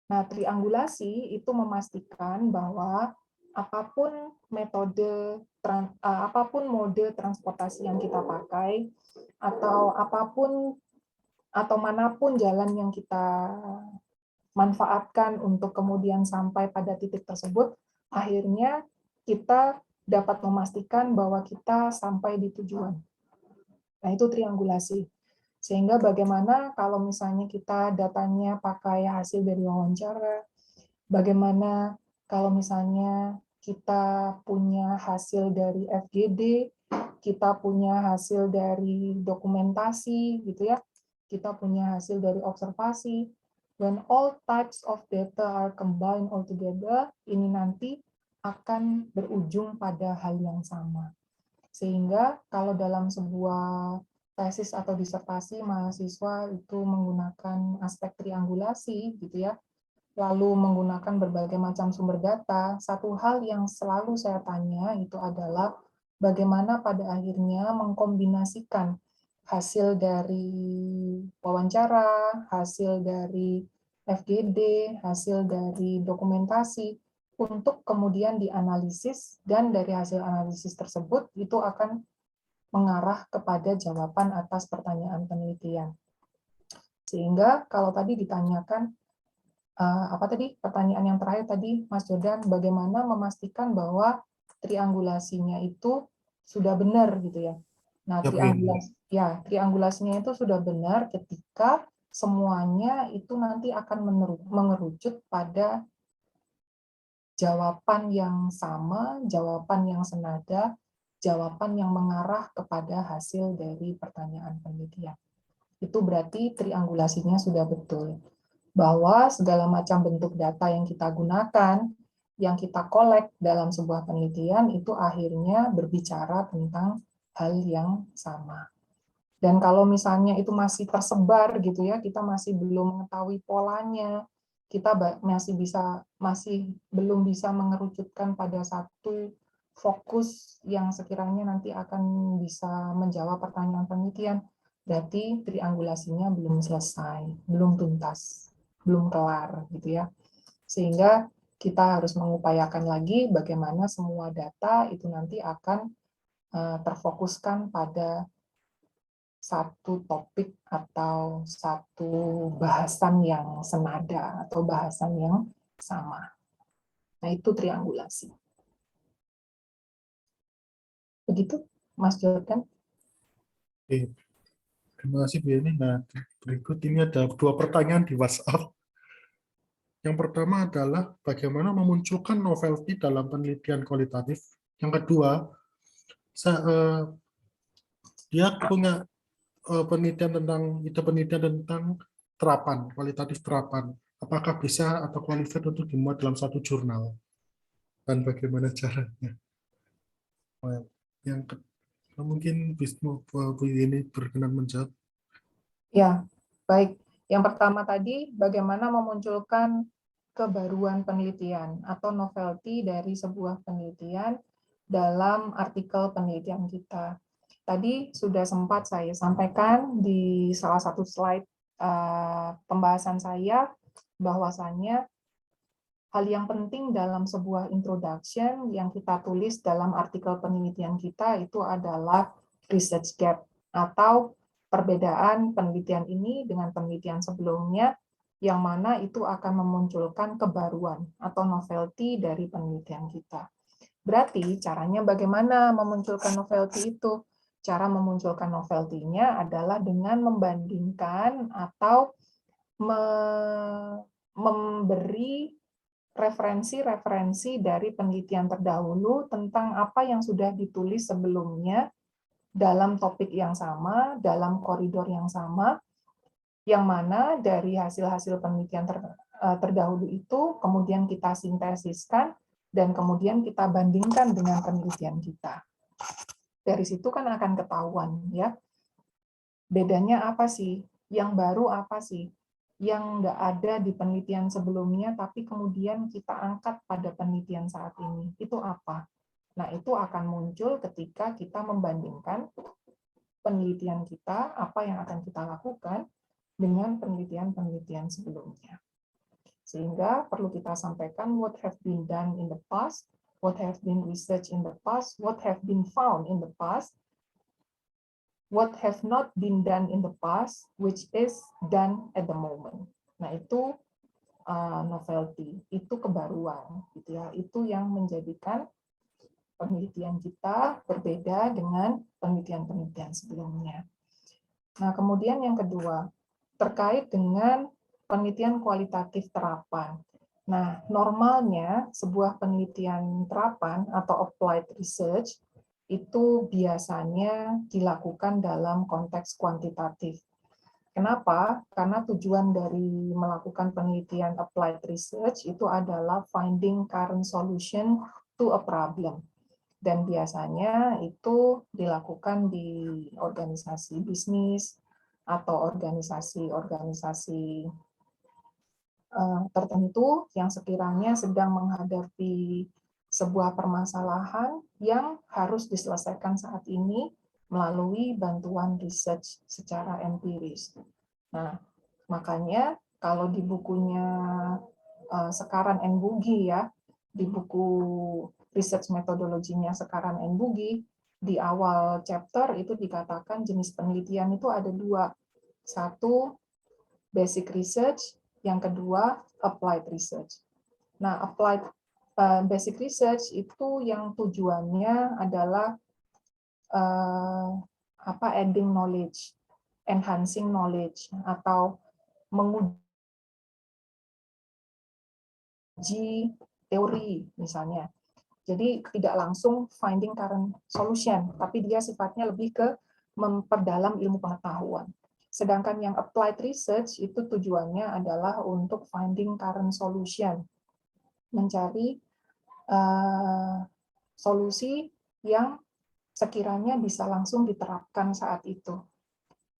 S1: Nah, triangulasi itu memastikan bahwa apapun apapun mode transportasi yang kita pakai, atau manapun jalan yang kita manfaatkan untuk kemudian sampai pada titik tersebut, akhirnya kita dapat memastikan bahwa kita sampai di tujuan. Nah, itu triangulasi. Sehingga bagaimana kalau misalnya kita datanya pakai hasil dari wawancara, bagaimana kalau misalnya kita punya hasil dari FGD, kita punya hasil dari dokumentasi, gitu ya, kita punya hasil dari observasi. When all types of data are combined all together, ini nanti akan berujung pada hal yang sama. Sehingga kalau dalam sebuah tesis atau disertasi mahasiswa itu menggunakan aspek triangulasi, gitu ya, lalu menggunakan berbagai macam sumber data, satu hal yang selalu saya tanya itu adalah bagaimana pada akhirnya mengkombinasikan hasil dari wawancara, hasil dari FGD, hasil dari dokumentasi, untuk kemudian dianalisis, dan dari hasil analisis tersebut itu akan mengarah kepada jawaban atas pertanyaan penelitian. Sehingga kalau tadi ditanyakan, pertanyaan yang terakhir tadi, Mas Jordan, bagaimana memastikan bahwa triangulasinya itu sudah benar, gitu ya. Nah, triangulasinya itu sudah benar ketika semuanya itu nanti akan mengerucut pada jawaban yang sama, jawaban yang senada, jawaban yang mengarah kepada hasil dari pertanyaan penelitian. Itu berarti triangulasinya sudah betul. Bahwa segala macam bentuk data yang kita gunakan, yang kita kolek dalam sebuah penelitian, itu akhirnya berbicara tentang hal yang sama. Dan kalau misalnya itu masih tersebar gitu ya, kita masih belum mengetahui polanya, kita masih belum bisa mengerucutkan pada satu fokus yang sekiranya nanti akan bisa menjawab pertanyaan penelitian, berarti triangulasinya belum selesai, belum tuntas, belum kelar, gitu ya. Sehingga kita harus mengupayakan lagi bagaimana semua data itu nanti akan terfokuskan pada satu topik atau satu bahasan yang senada atau bahasan yang sama. Nah, itu triangulasi. Begitu, Mas Jordan.
S2: Oke. Terima kasih Bu Yeni. Nah, berikut ini ada 2 pertanyaan di WhatsApp. Yang pertama adalah bagaimana memunculkan novelty dalam penelitian kualitatif. Yang kedua, dia punya penelitian tentang terapan, kualitatif terapan. Apakah bisa atau qualified untuk dimuat dalam satu jurnal? Dan bagaimana caranya? Yang mungkin Bu Yeni berkenan menjawab.
S1: Ya, baik. Yang pertama tadi, bagaimana memunculkan kebaruan penelitian atau novelty dari sebuah penelitian dalam artikel penelitian kita. Tadi sudah sempat saya sampaikan di salah satu slide pembahasan saya, bahwasannya hal yang penting dalam sebuah introduction yang kita tulis dalam artikel penelitian kita itu adalah research gap, atau perbedaan penelitian ini dengan penelitian sebelumnya, yang mana itu akan memunculkan kebaruan atau novelty dari penelitian kita. Berarti caranya bagaimana memunculkan novelty itu? Cara memunculkan novelty-nya adalah dengan membandingkan atau memberi referensi-referensi dari penelitian terdahulu tentang apa yang sudah ditulis sebelumnya dalam topik yang sama, dalam koridor yang sama, yang mana dari hasil-hasil penelitian terdahulu itu kemudian kita sintesiskan dan kemudian kita bandingkan dengan penelitian kita. Dari situ kan akan ketahuan ya, bedanya apa sih, yang baru apa sih, yang nggak ada di penelitian sebelumnya tapi kemudian kita angkat pada penelitian saat ini, itu apa? Nah, itu akan muncul ketika kita membandingkan penelitian kita, apa yang akan kita lakukan dengan penelitian-penelitian sebelumnya. Sehingga perlu kita sampaikan what have been done in the past, what have been researched in the past, what have been found in the past, what have not been done in the past, which is done at the moment. Nah, itu novelty, itu kebaruan, gitu ya. Itu yang menjadikan penelitian kita berbeda dengan penelitian-penelitian sebelumnya. Nah, kemudian yang kedua, terkait dengan penelitian kualitatif terapan. Nah, normalnya sebuah penelitian terapan atau applied research itu biasanya dilakukan dalam konteks kuantitatif. Kenapa? Karena tujuan dari melakukan penelitian applied research itu adalah finding current solution to a problem. Dan biasanya itu dilakukan di organisasi bisnis atau organisasi-organisasi tertentu yang sekiranya sedang menghadapi sebuah permasalahan yang harus diselesaikan saat ini melalui bantuan research secara empiris. Nah, makanya kalau di bukunya Sekaran and Bughi ya, di buku research metodologinya Sekaran and Bughi, di awal chapter itu dikatakan jenis penelitian itu ada dua. Satu, basic research, yang kedua, applied research. Nah, basic research itu yang tujuannya adalah adding knowledge, enhancing knowledge, atau menguji teori misalnya. Jadi tidak langsung finding current solution, tapi dia sifatnya lebih ke memperdalam ilmu pengetahuan. Sedangkan yang applied research itu tujuannya adalah untuk finding current solution, mencari solusi yang sekiranya bisa langsung diterapkan saat itu.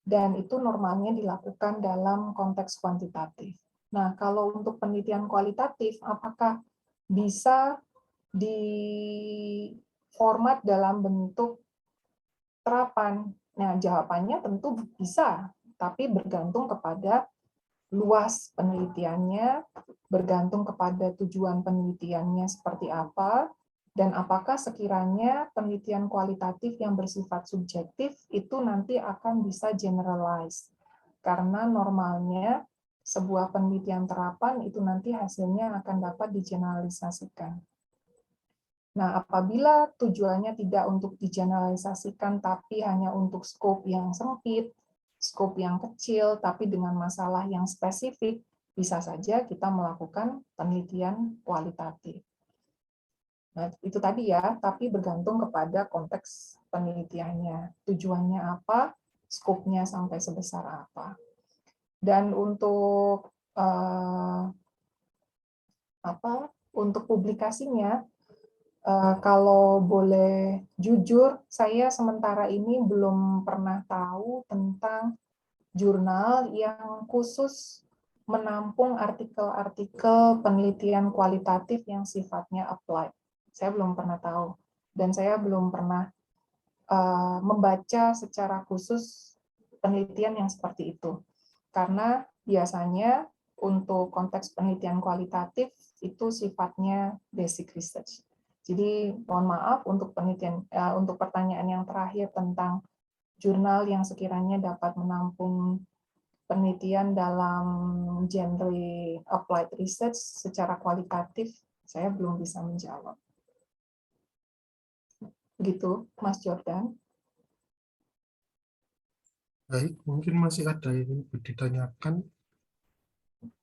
S1: Dan itu normalnya dilakukan dalam konteks kuantitatif. Nah, kalau untuk penelitian kualitatif, apakah bisa di format dalam bentuk terapan? Nah, jawabannya tentu bisa, tapi bergantung kepada luas penelitiannya, bergantung kepada tujuan penelitiannya seperti apa, dan apakah sekiranya penelitian kualitatif yang bersifat subjektif itu nanti akan bisa generalize. Karena normalnya sebuah penelitian terapan itu nanti hasilnya akan dapat digeneralisasikan. Nah, apabila tujuannya tidak untuk digeneralisasikan, tapi hanya untuk skop yang sempit, skop yang kecil, tapi dengan masalah yang spesifik, bisa saja kita melakukan penelitian kualitatif. Nah, itu tadi ya, tapi bergantung kepada konteks penelitiannya. Tujuannya apa, skopnya sampai sebesar apa. Dan untuk untuk publikasinya, kalau boleh jujur, saya sementara ini belum pernah tahu tentang jurnal yang khusus menampung artikel-artikel penelitian kualitatif yang sifatnya applied. Saya belum pernah tahu, dan saya belum pernah membaca secara khusus penelitian yang seperti itu. Karena biasanya untuk konteks penelitian kualitatif itu sifatnya basic research. Jadi mohon maaf untuk untuk pertanyaan yang terakhir tentang jurnal yang sekiranya dapat menampung penelitian dalam genre applied research secara kualitatif, saya belum bisa menjawab. Begitu, Mas Jordan.
S2: Baik, mungkin masih ada yang ditanyakan.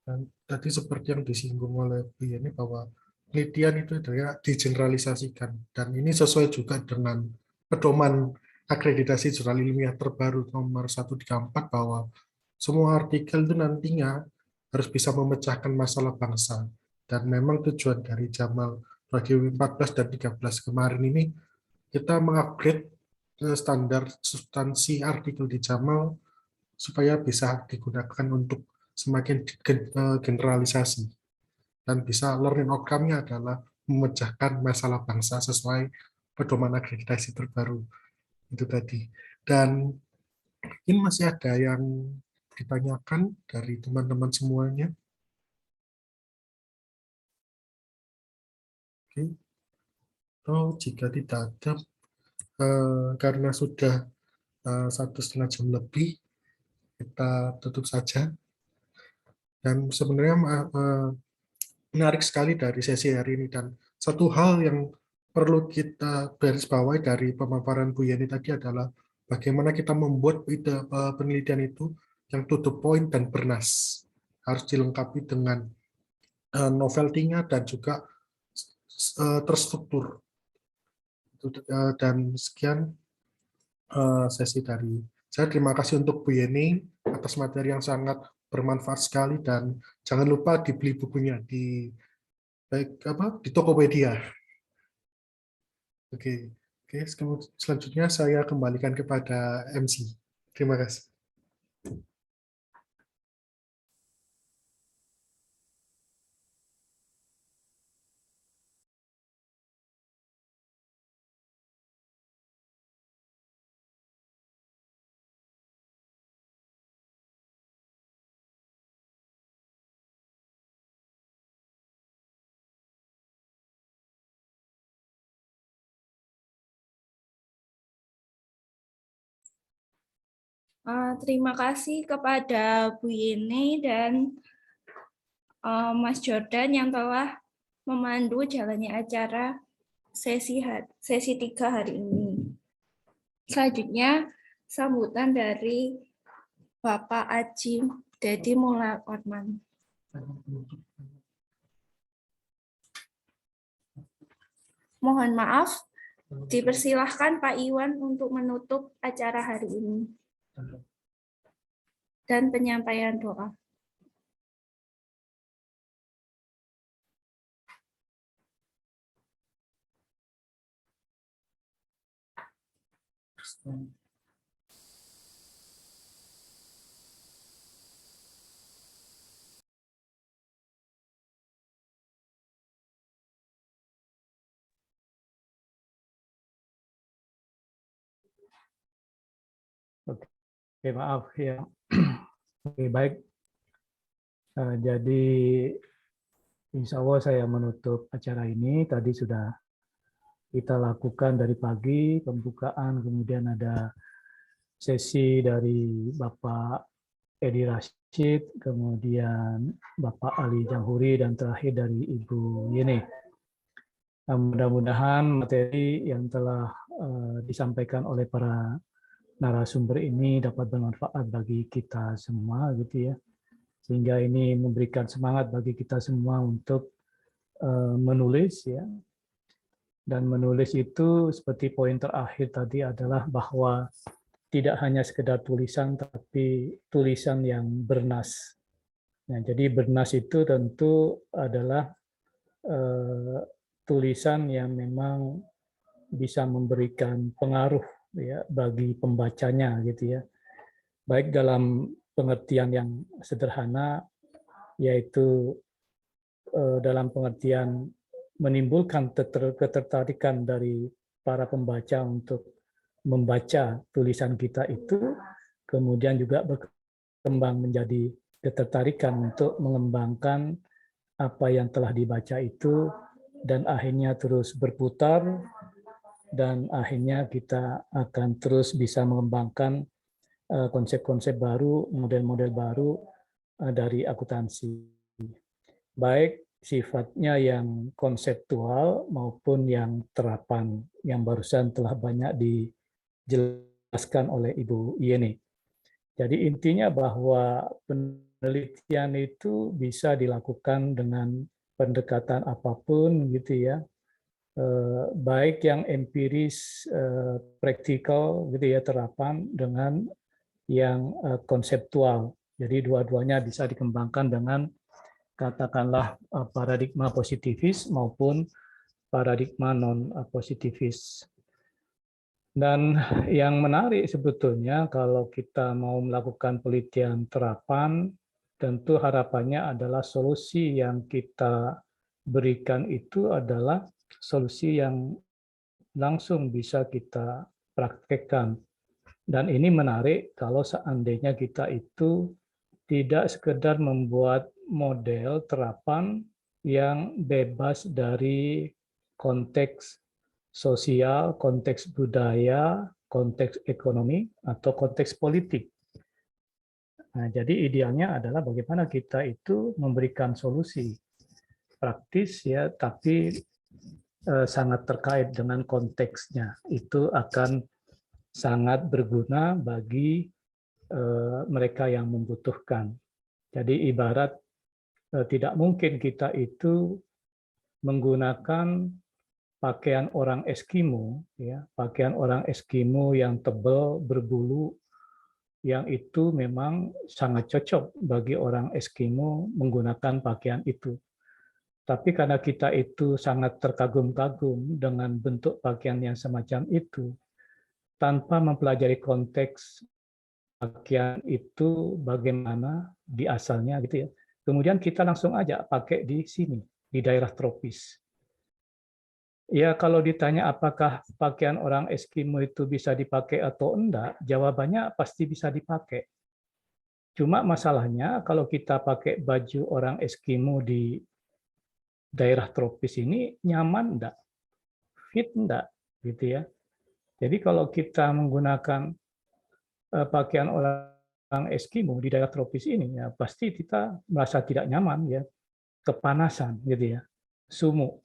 S2: Dan tadi seperti yang disinggung oleh Bu Yeni bahwa penelitian itu adalah digeneralisasikan, dan ini sesuai juga dengan pedoman akreditasi jurnal ilmiah terbaru nomor 134 bahwa semua artikel itu nantinya harus bisa memecahkan masalah bangsa. Dan memang tujuan dari Jamal 2014 dan 13 kemarin ini kita mengupgrade standar substansi artikel di Jamal supaya bisa digunakan untuk semakin generalisasi, dan bisa learning outcome-nya adalah memecahkan masalah bangsa sesuai pedoman akreditasi terbaru itu tadi. Dan ini masih ada yang ditanyakan dari teman-teman semuanya. Oke. Oh, jika tidak ada, karena sudah 1,5 jam lebih, kita tutup saja. Dan sebenarnya menarik sekali dari sesi hari ini, dan satu hal yang perlu kita garis bawahi dari pemaparan Bu Yeni tadi adalah bagaimana kita membuat penelitian itu yang to the point dan bernas, harus dilengkapi dengan novelty-nya dan juga terstruktur. Dan sekian sesi dari saya. Terima kasih untuk Bu Yeni atas materi yang sangat bermanfaat sekali, dan jangan lupa dibeli bukunya di di Tokopedia. Oke, selanjutnya saya kembalikan kepada MC. Terima kasih.
S4: Terima kasih kepada Bu Yeni dan Mas Jordan yang telah memandu jalannya acara sesi 3 hari ini. Selanjutnya, sambutan dari Bapak Aji Dedi Mulyawarman. Mohon maaf, dipersilahkan Pak Iwan untuk menutup acara hari ini dan penyampaian doa.
S5: Oke, maaf ya. Oke, baik. Jadi insya Allah saya menutup acara ini. Tadi sudah kita lakukan dari pagi, pembukaan, kemudian ada sesi dari Bapak Edi Rashid, kemudian Bapak Ali Jamhuri, dan terakhir dari Ibu Yeni. Nah, mudah-mudahan materi yang telah disampaikan oleh para narasumber ini dapat bermanfaat bagi kita semua, gitu ya. Sehingga ini memberikan semangat bagi kita semua untuk menulis, ya. Dan menulis itu seperti poin terakhir tadi adalah bahwa tidak hanya sekedar tulisan, tapi tulisan yang bernas. Nah, jadi bernas itu tentu adalah tulisan yang memang bisa memberikan pengaruh, ya, bagi pembacanya, gitu ya. Baik dalam pengertian yang sederhana, yaitu dalam pengertian menimbulkan ketertarikan dari para pembaca untuk membaca tulisan kita itu, kemudian juga berkembang menjadi ketertarikan untuk mengembangkan apa yang telah dibaca itu, dan akhirnya terus berputar, dan akhirnya kita akan terus bisa mengembangkan konsep-konsep baru, model-model baru dari akuntansi. Baik sifatnya yang konseptual maupun yang terapan, yang barusan telah banyak dijelaskan oleh Ibu Yeni. Jadi intinya bahwa penelitian itu bisa dilakukan dengan pendekatan apapun gitu ya, baik yang empiris, praktikal gitu ya, terapan, dengan yang konseptual. Jadi dua-duanya bisa dikembangkan dengan katakanlah paradigma positivis maupun paradigma non positivis. Dan yang menarik sebetulnya kalau kita mau melakukan penelitian terapan, tentu harapannya adalah solusi yang kita berikan itu adalah solusi yang langsung bisa kita praktekkan. Dan ini menarik kalau seandainya kita itu tidak sekedar membuat model terapan yang bebas dari konteks sosial, konteks budaya, konteks ekonomi, atau konteks politik. Nah, jadi idealnya adalah bagaimana kita itu memberikan solusi praktis ya, tapi sangat terkait dengan konteksnya. Itu akan sangat berguna bagi mereka yang membutuhkan. Jadi ibarat tidak mungkin kita itu menggunakan pakaian orang Eskimo, ya, pakaian orang Eskimo yang tebal berbulu, yang itu memang sangat cocok bagi orang Eskimo menggunakan pakaian itu. Tapi karena kita itu sangat terkagum-kagum dengan bentuk pakaian yang semacam itu, tanpa mempelajari konteks pakaian itu bagaimana di asalnya gitu ya. Kemudian kita langsung aja pakai di sini, di daerah tropis. Ya kalau ditanya apakah pakaian orang Eskimo itu bisa dipakai atau enggak, jawabannya pasti bisa dipakai. Cuma masalahnya kalau kita pakai baju orang Eskimo di daerah tropis ini nyaman enggak? Fit enggak? Gitu ya. Jadi kalau kita menggunakan pakaian orang Eskimo di daerah tropis ini, ya pasti kita merasa tidak nyaman, ya, kepanasan, gitu ya, sumuk.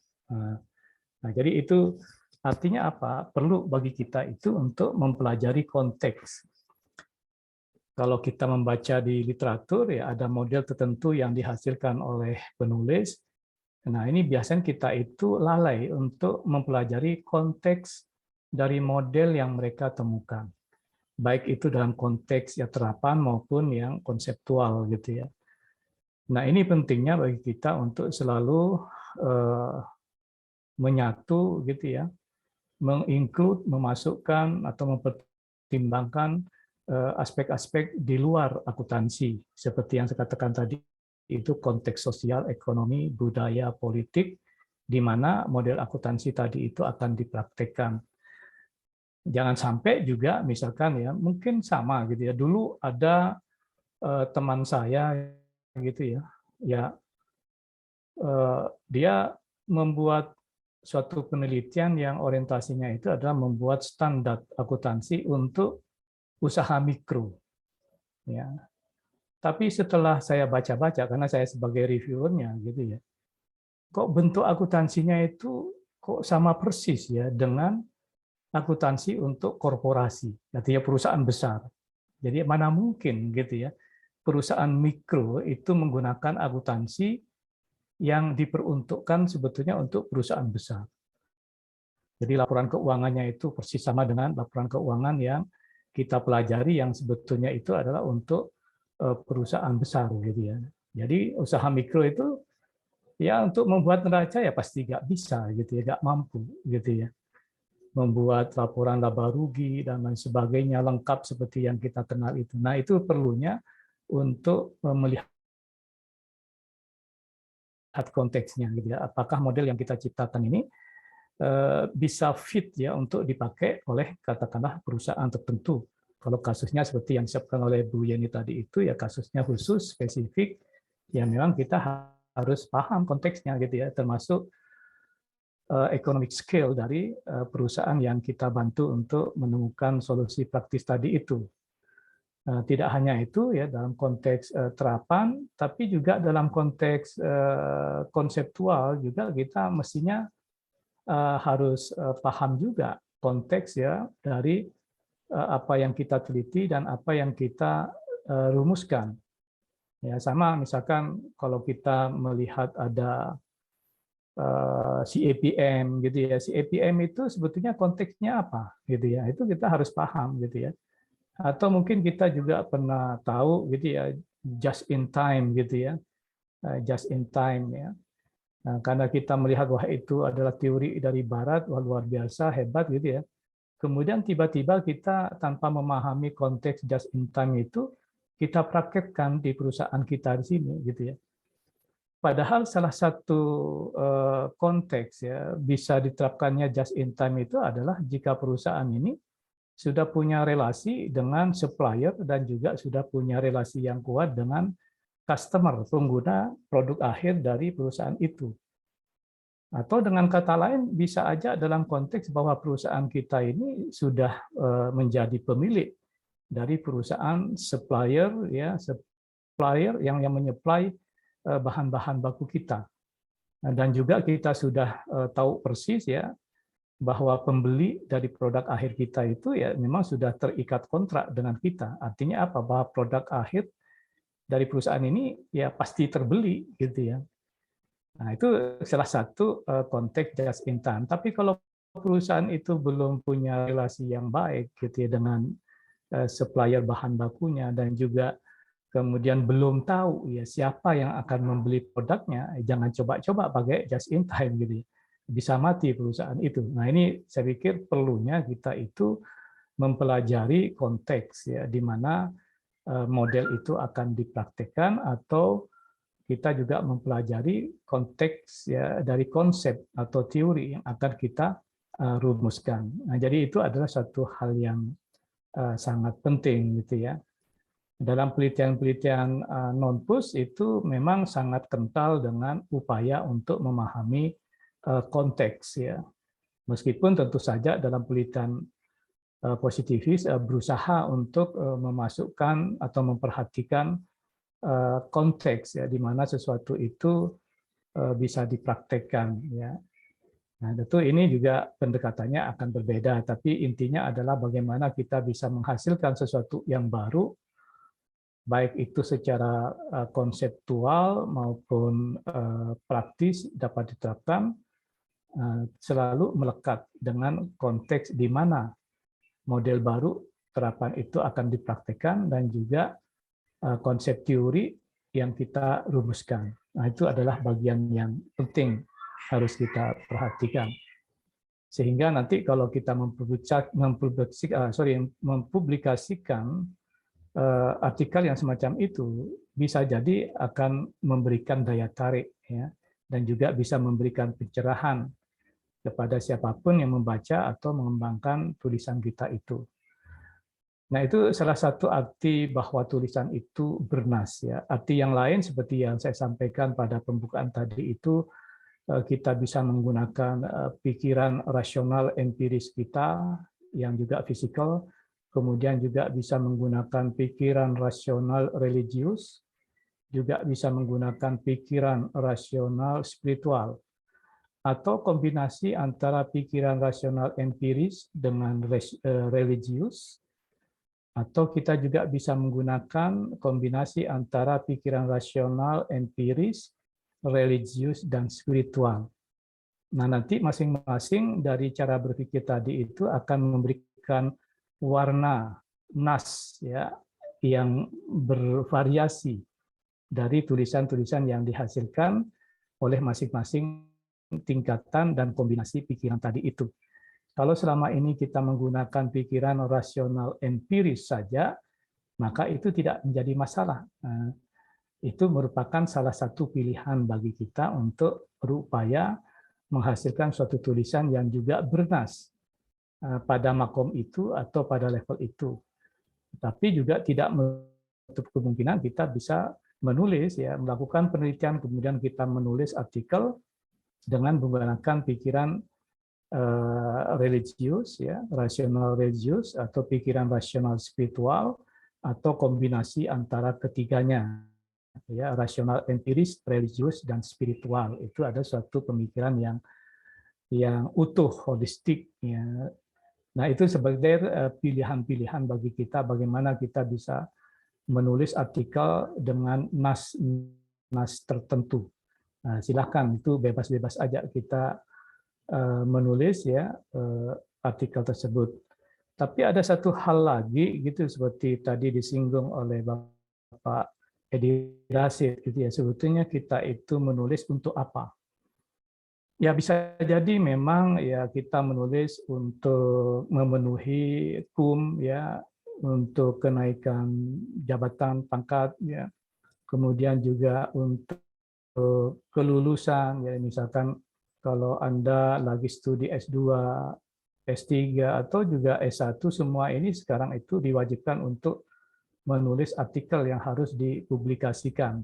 S5: Nah, jadi itu artinya apa? Perlu bagi kita itu untuk mempelajari konteks. Kalau kita membaca di literatur, ya ada model tertentu yang dihasilkan oleh penulis. Nah, ini biasanya kita itu lalai untuk mempelajari konteks dari model yang mereka temukan. Baik itu dalam konteks ya terapan maupun yang konseptual gitu ya. Nah, ini pentingnya bagi kita untuk selalu menyatu gitu ya, menginclude, memasukkan atau mempertimbangkan aspek-aspek di luar akuntansi seperti yang saya katakan tadi, itu konteks sosial, ekonomi, budaya, politik, di mana model akuntansi tadi itu akan dipraktekkan. Jangan sampai juga misalkan ya mungkin sama gitu ya, dulu ada teman saya gitu ya dia membuat suatu penelitian yang orientasinya itu adalah membuat standar akuntansi untuk usaha mikro ya. Tapi setelah saya baca-baca karena saya sebagai reviewernya gitu ya, kok bentuk akuntansinya itu kok sama persis ya dengan akuntansi untuk korporasi, artinya perusahaan besar. Jadi mana mungkin gitu ya, perusahaan mikro itu menggunakan akuntansi yang diperuntukkan sebetulnya untuk perusahaan besar. Jadi laporan keuangannya itu persis sama dengan laporan keuangan yang kita pelajari yang sebetulnya itu adalah untuk perusahaan besar gitu ya. Jadi usaha mikro itu ya untuk membuat neraca ya pasti nggak bisa gitu ya, nggak mampu gitu ya. Membuat laporan laba rugi dan lain sebagainya lengkap seperti yang kita kenal itu. Nah, itu perlunya untuk melihat konteksnya gitu ya. Apakah model yang kita ciptakan ini bisa fit ya untuk dipakai oleh katakanlah perusahaan tertentu. Kalau kasusnya seperti yang disebutkan oleh Bu Yeni tadi itu ya kasusnya khusus spesifik ya memang kita harus paham konteksnya gitu ya, termasuk economic scale dari perusahaan yang kita bantu untuk menemukan solusi praktis tadi itu. Tidak hanya itu ya dalam konteks terapan, tapi juga dalam konteks konseptual juga kita mestinya harus paham juga konteks ya dari apa yang kita teliti dan apa yang kita rumuskan. Ya, sama misalkan kalau kita melihat ada CAPM gitu ya. CAPM itu sebetulnya konteksnya apa gitu ya. Itu kita harus paham gitu ya. Atau mungkin kita juga pernah tahu gitu ya, just in time gitu ya. Just in time ya. Nah, karena kita melihat wah itu adalah teori dari barat, wah luar biasa, hebat gitu ya. Kemudian tiba-tiba kita tanpa memahami konteks just in time itu, kita praktekkan di perusahaan kita di sini gitu ya. Padahal salah satu konteks ya bisa diterapkannya just in time itu adalah jika perusahaan ini sudah punya relasi dengan supplier dan juga sudah punya relasi yang kuat dengan customer, pengguna produk akhir dari perusahaan itu. Atau dengan kata lain bisa aja dalam konteks bahwa perusahaan kita ini sudah menjadi pemilik dari perusahaan supplier ya, supplier yang menyuplai bahan-bahan baku kita. Dan juga kita sudah tahu persis ya bahwa pembeli dari produk akhir kita itu ya memang sudah terikat kontrak dengan kita. Artinya apa? Bahwa produk akhir dari perusahaan ini ya pasti terbeli gitu ya. Nah, itu salah satu konteks just in time. Tapi kalau perusahaan itu belum punya relasi yang baik gitu ya dengan supplier bahan bakunya dan juga kemudian belum tahu ya siapa yang akan membeli produknya, jangan coba-coba pakai just in time gitu. Bisa mati perusahaan itu. Nah, ini saya pikir perlunya kita itu mempelajari konteks ya di mana model itu akan dipraktekkan atau kita juga mempelajari konteks ya dari konsep atau teori yang akan kita rumuskan. Nah, jadi itu adalah satu hal yang sangat penting gitu ya. Dalam penelitian-penelitian non-push itu memang sangat kental dengan upaya untuk memahami konteks ya. Meskipun tentu saja dalam penelitian positivis berusaha untuk memasukkan atau memperhatikan konteks ya di mana sesuatu itu bisa dipraktekkan ya. Nah, tentu ini juga pendekatannya akan berbeda, tapi intinya adalah bagaimana kita bisa menghasilkan sesuatu yang baru baik itu secara konseptual maupun praktis dapat diterapkan, selalu melekat dengan konteks di mana model baru terapan itu akan dipraktekkan dan juga konsep teori yang kita rumuskan. Nah, itu adalah bagian yang penting harus kita perhatikan. Sehingga nanti kalau kita mempublikasikan artikel yang semacam itu bisa jadi akan memberikan daya tarik ya dan juga bisa memberikan pencerahan kepada siapapun yang membaca atau mengembangkan tulisan kita itu. Nah, itu salah satu arti bahwa tulisan itu bernas ya. Arti yang lain seperti yang saya sampaikan pada pembukaan tadi itu kita bisa menggunakan pikiran rasional empiris kita yang juga fisikal. Kemudian juga bisa menggunakan pikiran rasional religius, juga bisa menggunakan pikiran rasional spiritual, atau kombinasi antara pikiran rasional empiris dengan religius, atau kita juga bisa menggunakan kombinasi antara pikiran rasional empiris, religius, dan spiritual. Nah, nanti masing-masing dari cara berpikir tadi itu akan memberikan warna nas ya yang bervariasi dari tulisan-tulisan yang dihasilkan oleh masing-masing tingkatan dan kombinasi pikiran tadi itu. Kalau selama ini kita menggunakan pikiran rasional empiris saja, maka itu tidak menjadi masalah. Nah, itu merupakan salah satu pilihan bagi kita untuk berupaya menghasilkan suatu tulisan yang juga bernas pada makom itu atau pada level itu. Tapi juga tidak menutup kemungkinan kita bisa menulis ya, melakukan penelitian kemudian kita menulis artikel dengan menggunakan pikiran religius ya, rasional religius atau pikiran rasional spiritual atau kombinasi antara ketiganya. Ya, rasional empiris, religius dan spiritual itu ada suatu pemikiran yang utuh, holistik ya. Nah, itu sebagai pilihan-pilihan bagi kita bagaimana kita bisa menulis artikel dengan nas tertentu. Nah, silakan, itu bebas-bebas aja kita menulis ya artikel tersebut. Tapi ada satu hal lagi gitu, seperti tadi disinggung oleh Bapak Edi Rasid gitu ya. Sebetulnya kita itu menulis untuk apa? Ya bisa jadi memang ya kita menulis untuk memenuhi KUM ya, untuk kenaikan jabatan pangkat ya. Kemudian juga untuk kelulusan ya, misalkan kalau Anda lagi studi S2, S3 atau juga S1, semua ini sekarang itu diwajibkan untuk menulis artikel yang harus dipublikasikan.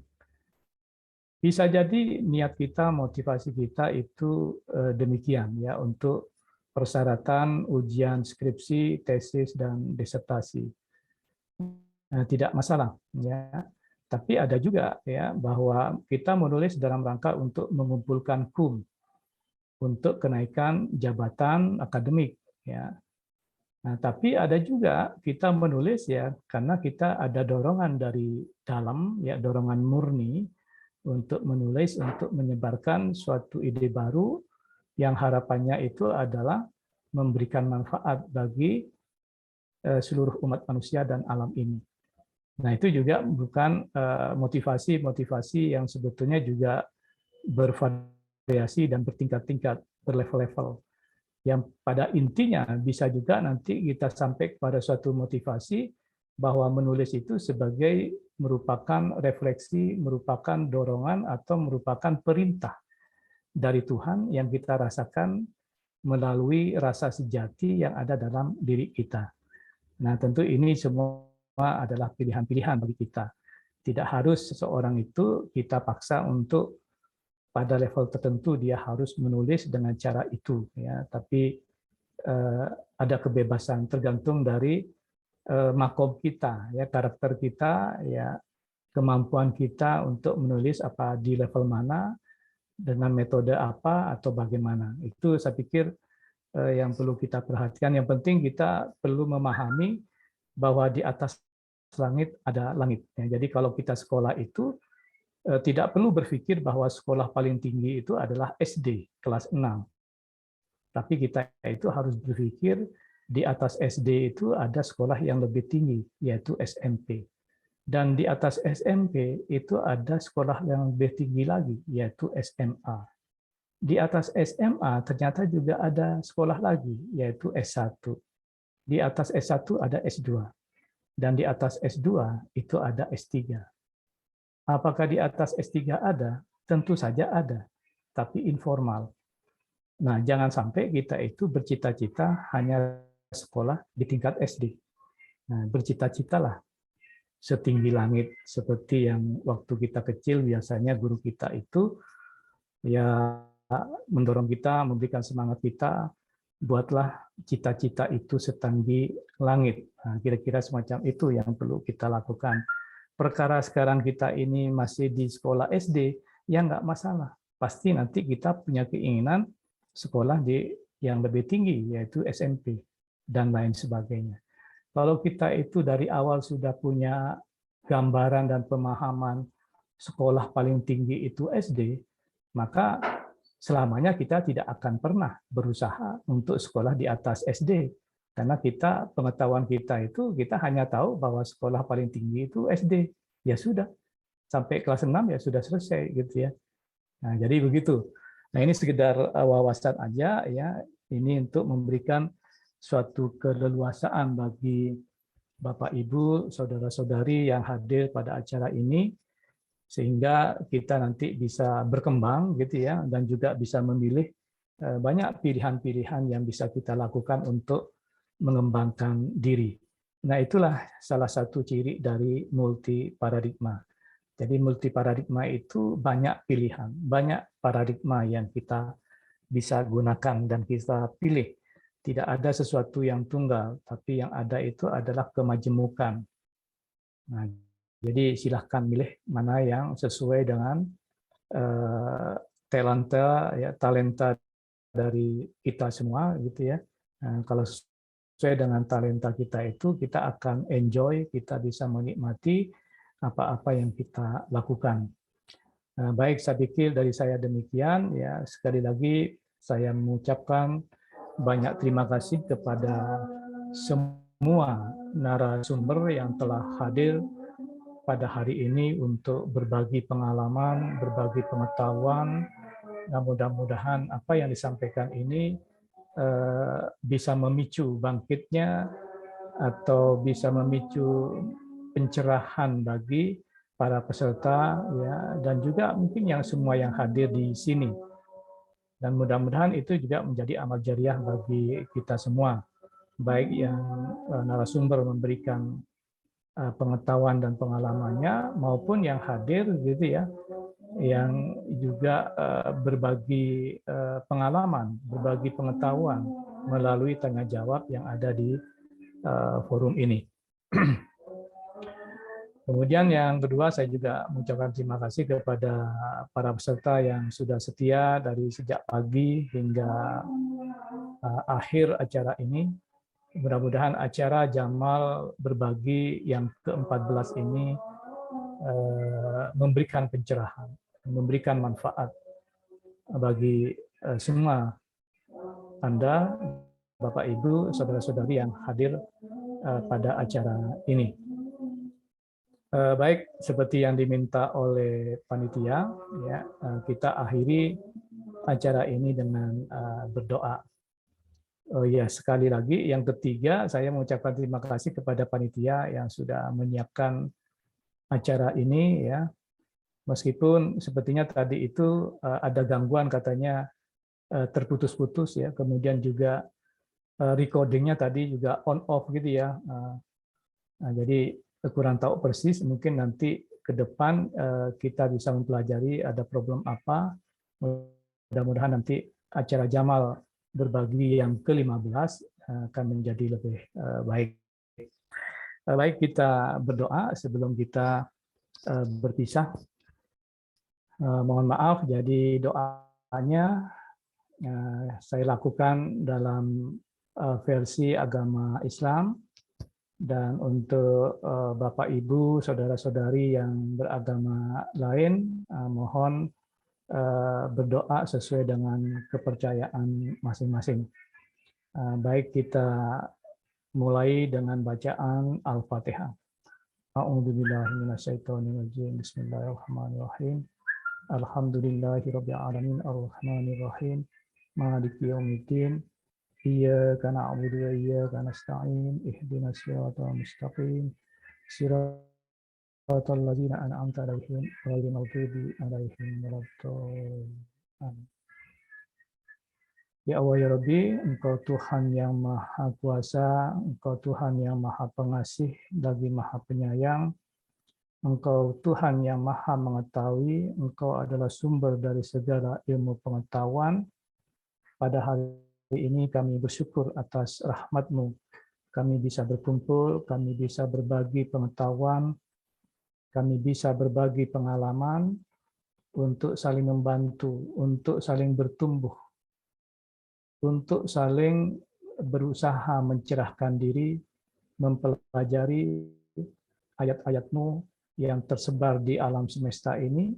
S5: Bisa jadi niat kita, motivasi kita itu demikian ya, untuk persyaratan ujian skripsi, tesis, dan disertasi. Nah, tidak masalah ya. Tapi ada juga ya bahwa kita menulis dalam rangka untuk mengumpulkan KUM untuk kenaikan jabatan akademik ya. Nah, tapi ada juga kita menulis ya karena kita ada dorongan dari dalam ya, dorongan murni untuk menulis, untuk menyebarkan suatu ide baru yang harapannya itu adalah memberikan manfaat bagi seluruh umat manusia dan alam ini. Nah, itu juga bukan motivasi-motivasi yang sebetulnya juga bervariasi dan bertingkat-tingkat, berlevel-level. Yang pada intinya bisa juga nanti kita sampai kepada suatu motivasi bahwa menulis itu sebagai merupakan refleksi, merupakan dorongan, atau merupakan perintah dari Tuhan yang kita rasakan melalui rasa sejati yang ada dalam diri kita. Nah, tentu ini semua adalah pilihan-pilihan bagi kita. Tidak harus seseorang itu kita paksa untuk pada level tertentu dia harus menulis dengan cara itu, ya. Tapi ada kebebasan tergantung dari makom kita, ya, karakter kita, ya, kemampuan kita untuk menulis apa di level mana, dengan metode apa atau bagaimana. Itu saya pikir yang perlu kita perhatikan. Yang penting kita perlu memahami bahwa di atas langit ada langit. Ya, jadi kalau kita sekolah itu tidak perlu berpikir bahwa sekolah paling tinggi itu adalah SD kelas 6. Tapi kita itu harus berpikir di atas SD itu ada sekolah yang lebih tinggi, yaitu SMP. Dan di atas SMP itu ada sekolah yang lebih tinggi lagi, yaitu SMA. Di atas SMA ternyata juga ada sekolah lagi, yaitu S1. Di atas S1 ada S2. Dan di atas S2 itu ada S3. Apakah di atas S3 ada? Tentu saja ada, tapi informal. Nah, jangan sampai kita itu bercita-cita hanya sekolah di tingkat SD. Nah, bercita-citalah setinggi langit, seperti yang waktu kita kecil biasanya guru kita itu ya mendorong kita, memberikan semangat kita, buatlah cita-cita itu setinggi langit. Nah, kira-kira semacam itu yang perlu kita lakukan. Perkara sekarang kita ini masih di sekolah SD, ya nggak masalah. Pasti nanti kita punya keinginan sekolah di yang lebih tinggi, yaitu SMP, dan lain sebagainya. Kalau kita itu dari awal sudah punya gambaran dan pemahaman sekolah paling tinggi itu SD, maka selamanya kita tidak akan pernah berusaha untuk sekolah di atas SD. Karena kita, pengetahuan kita itu, kita hanya tahu bahwa sekolah paling tinggi itu SD. Ya sudah, sampai kelas 6 ya sudah selesai gitu ya. Nah, jadi begitu. Nah, ini sekedar wawasan aja ya. Ini untuk memberikan suatu keleluasaan bagi Bapak Ibu, saudara-saudari yang hadir pada acara ini, sehingga kita nanti bisa berkembang gitu ya, dan juga bisa memilih banyak pilihan-pilihan yang bisa kita lakukan untuk mengembangkan diri. Nah, itulah salah satu ciri dari multi paradigma. Jadi multi paradigma itu banyak pilihan, banyak paradigma yang kita bisa gunakan dan kita pilih. Tidak ada sesuatu yang tunggal, tapi yang ada itu adalah kemajemukan. Nah, jadi silahkan milih mana yang sesuai dengan talenta dari kita semua gitu ya. Nah, kalau sesuai dengan talenta kita itu, kita akan enjoy, kita bisa menikmati apa-apa yang kita lakukan. Nah, baik, saya pikir dari saya demikian. Ya, sekali lagi saya mengucapkan banyak terima kasih kepada semua narasumber yang telah hadir pada hari ini untuk berbagi pengalaman, berbagi pengetahuan. Nah, mudah-mudahan apa yang disampaikan ini bisa memicu bangkitnya atau bisa memicu pencerahan bagi para peserta, ya, dan juga mungkin yang semua yang hadir di sini. Dan mudah-mudahan itu juga menjadi amal jariah bagi kita semua, baik yang narasumber memberikan pengetahuan dan pengalamannya maupun yang hadir gitu ya, yang juga berbagi pengalaman, berbagi pengetahuan melalui tanya jawab yang ada di forum ini. Kemudian yang kedua, saya juga mengucapkan terima kasih kepada para peserta yang sudah setia dari sejak pagi hingga akhir acara ini. Mudah-mudahan acara Jamal Berbagi yang ke-14 ini memberikan pencerahan, memberikan manfaat bagi semua Anda, Bapak Ibu, saudara-saudari yang hadir pada acara ini. Baik, seperti yang diminta oleh panitia, ya, kita akhiri acara ini dengan berdoa. Oh ya, sekali lagi, yang ketiga, saya mengucapkan terima kasih kepada panitia yang sudah menyiapkan acara ini, ya. Meskipun sepertinya tadi itu ada gangguan, katanya terputus-putus, ya. Kemudian juga recordingnya tadi juga on off gitu ya. Nah, jadi kurang tahu persis, mungkin nanti ke depan kita bisa mempelajari ada problem apa. Mudah-mudahan nanti acara Jamal Berbagi yang ke-15 akan menjadi lebih baik. Baik, kita berdoa sebelum kita berpisah. Mohon maaf, jadi doanya saya lakukan dalam versi agama Islam. Dan untuk Bapak, Ibu, Saudara-saudari yang beragama lain, mohon berdoa sesuai dengan kepercayaan masing-masing. Baik, kita mulai dengan bacaan Al-Fatihah. A'udzubillahiminasyaitonirrajim. Bismillahirrahmanirrahim. Alhamdulillahirabbil alamin arrahmanir rahim. Maliki yaumiddin. Iyyaka na'budu wa iyyaka nasta'in. Ihdinas siratal mustaqim. Siratal ladzina an'amta 'alaihim ghairil maghdubi 'alaihim waladdallin. Ya Allah ya Rabbi, Engkau Tuhan yang Maha Kuasa, Engkau Tuhan yang Maha Pengasih lagi Maha Penyayang. Engkau Tuhan yang Maha Mengetahui, Engkau adalah sumber dari segala ilmu pengetahuan. Pada hari ini kami bersyukur atas rahmat-Mu. Kami bisa berkumpul, kami bisa berbagi pengetahuan, kami bisa berbagi pengalaman untuk saling membantu, untuk saling bertumbuh, untuk saling berusaha mencerahkan diri, mempelajari ayat-ayat-Mu yang tersebar di alam semesta ini,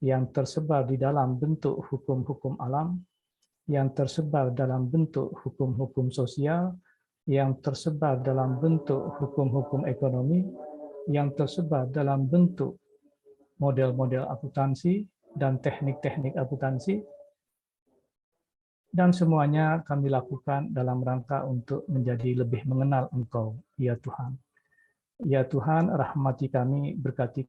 S5: yang tersebar di dalam bentuk hukum-hukum alam, yang tersebar dalam bentuk hukum-hukum sosial, yang tersebar dalam bentuk hukum-hukum ekonomi, yang tersebar dalam bentuk model-model akuntansi dan teknik-teknik akuntansi, dan semuanya kami lakukan dalam rangka untuk menjadi lebih mengenal Engkau, ya Tuhan. Ya Tuhan, rahmati kami, berkati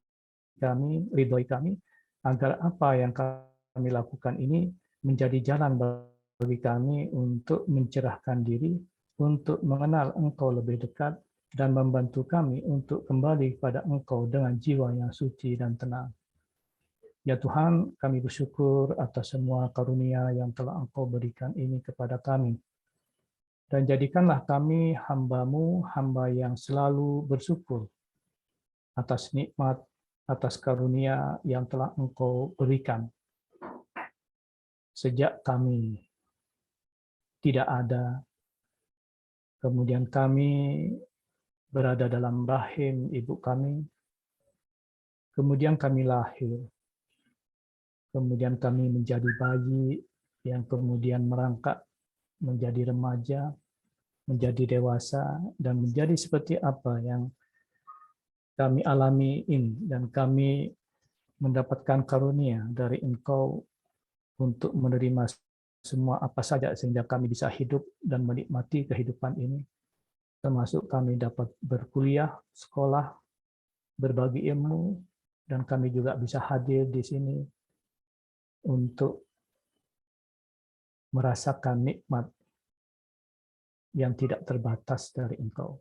S5: kami, ridhoi kami, agar apa yang kami lakukan ini menjadi jalan bagi kami untuk mencerahkan diri, untuk mengenal Engkau lebih dekat, dan membantu kami untuk kembali kepada Engkau dengan jiwa yang suci dan tenang. Ya Tuhan, kami bersyukur atas semua karunia yang telah Engkau berikan ini kepada kami. Dan jadikanlah kami hamba-Mu, hamba yang selalu bersyukur atas nikmat, atas karunia yang telah Engkau berikan. Sejak kami tidak ada, kemudian kami berada dalam rahim ibu kami, kemudian kami lahir, kemudian kami menjadi bayi yang kemudian merangkak menjadi remaja, menjadi dewasa, dan menjadi seperti apa yang kami alami ini, dan kami mendapatkan karunia dari Engkau untuk menerima semua apa saja sehingga kami bisa hidup dan menikmati kehidupan ini, termasuk kami dapat berkuliah, sekolah, berbagi ilmu, dan kami juga bisa hadir di sini untuk merasakan nikmat yang tidak terbatas dari Engkau.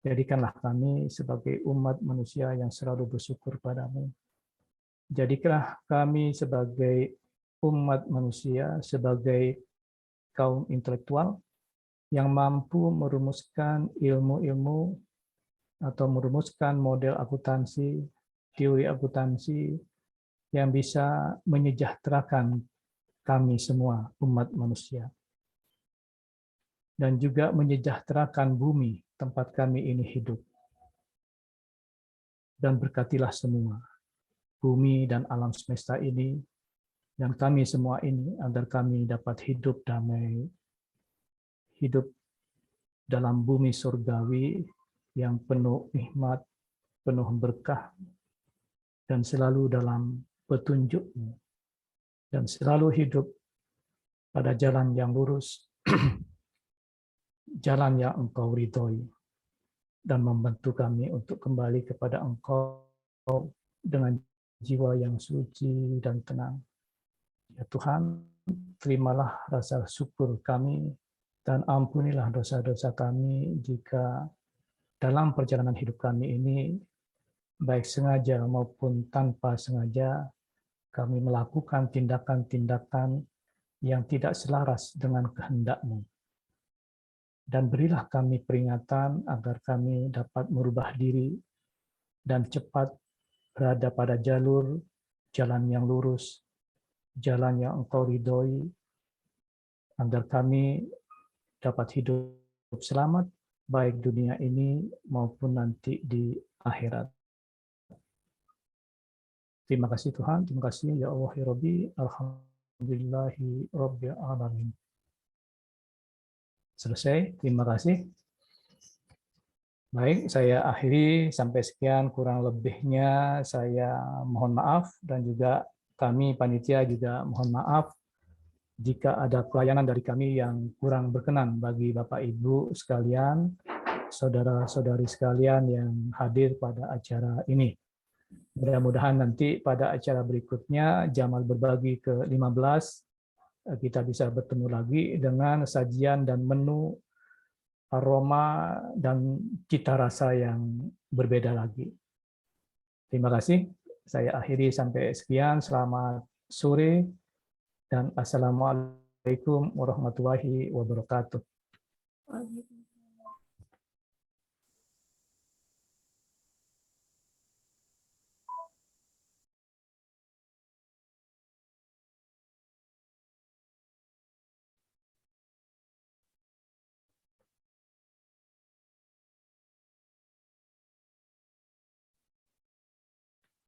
S5: Jadikanlah kami sebagai umat manusia yang selalu bersyukur padamu. Jadikanlah kami sebagai umat manusia, sebagai kaum intelektual yang mampu merumuskan ilmu-ilmu atau merumuskan model akuntansi, teori akuntansi yang bisa menyejahterakan kami semua umat manusia. Dan juga menyejahterakan bumi tempat kami ini hidup. Dan berkatilah semua, bumi dan alam semesta ini, dan kami semua ini, agar kami dapat hidup damai, hidup dalam bumi surgawi yang penuh nikmat, penuh berkah, dan selalu dalam petunjuk-Mu, dan selalu hidup pada jalan yang lurus, jalan yang Engkau ridhoi, dan membantu kami untuk kembali kepada Engkau dengan jiwa yang suci dan tenang. Ya Tuhan, terimalah rasa syukur kami dan ampunilah dosa-dosa kami jika dalam perjalanan hidup kami ini, baik sengaja maupun tanpa sengaja, kami melakukan tindakan-tindakan yang tidak selaras dengan kehendak-Mu. Dan berilah kami peringatan agar kami dapat merubah diri dan cepat berada pada jalur jalan yang lurus, jalan yang Engkau ridhoi, agar kami dapat hidup selamat, baik dunia ini maupun nanti di akhirat. Terima kasih Tuhan, terima kasih ya Allah ya Rabbi, alhamdulillahi rabbil alamin. Selesai, terima kasih. Baik, saya akhiri sampai sekian, kurang lebihnya saya mohon maaf, dan juga kami panitia juga mohon maaf jika ada pelayanan dari kami yang kurang berkenan bagi Bapak Ibu sekalian, saudara-saudari sekalian yang hadir pada acara ini. Mudah-mudahan nanti pada acara berikutnya, Jamal Berbagi ke-15, kita bisa bertemu lagi dengan sajian dan menu, aroma, dan cita rasa yang berbeda lagi. Terima kasih. Saya akhiri sampai sekian. Selamat sore dan Assalamualaikum warahmatullahi wabarakatuh.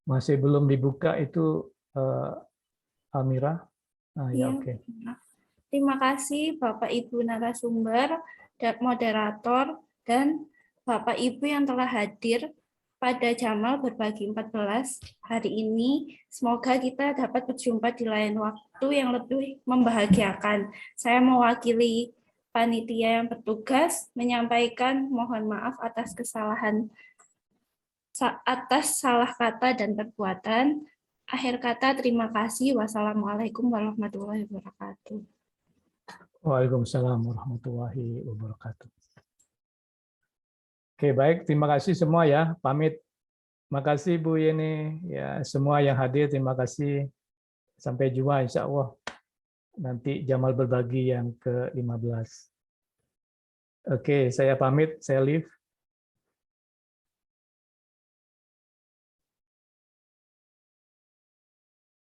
S5: Masih belum dibuka itu Amira. Ya, oke.
S4: Terima kasih Bapak Ibu narasumber, moderator, dan Bapak Ibu yang telah hadir pada Jamal Berbagi 14 hari ini. Semoga kita dapat berjumpa di lain waktu yang lebih membahagiakan. Saya mewakili panitia yang bertugas menyampaikan mohon maaf atas kesalahan, atas salah kata dan perbuatan. Akhir kata, terima kasih. Wassalamualaikum warahmatullahi wabarakatuh.
S5: Waalaikumsalam warahmatullahi wabarakatuh. Oke, baik. Terima kasih semua ya. Pamit. Terima kasih Bu Yeni. Ya, semua yang hadir, terima kasih. Sampai jumpa insya Allah. Nanti Jamal Berbagi yang ke-15. Oke, saya pamit. Saya leave.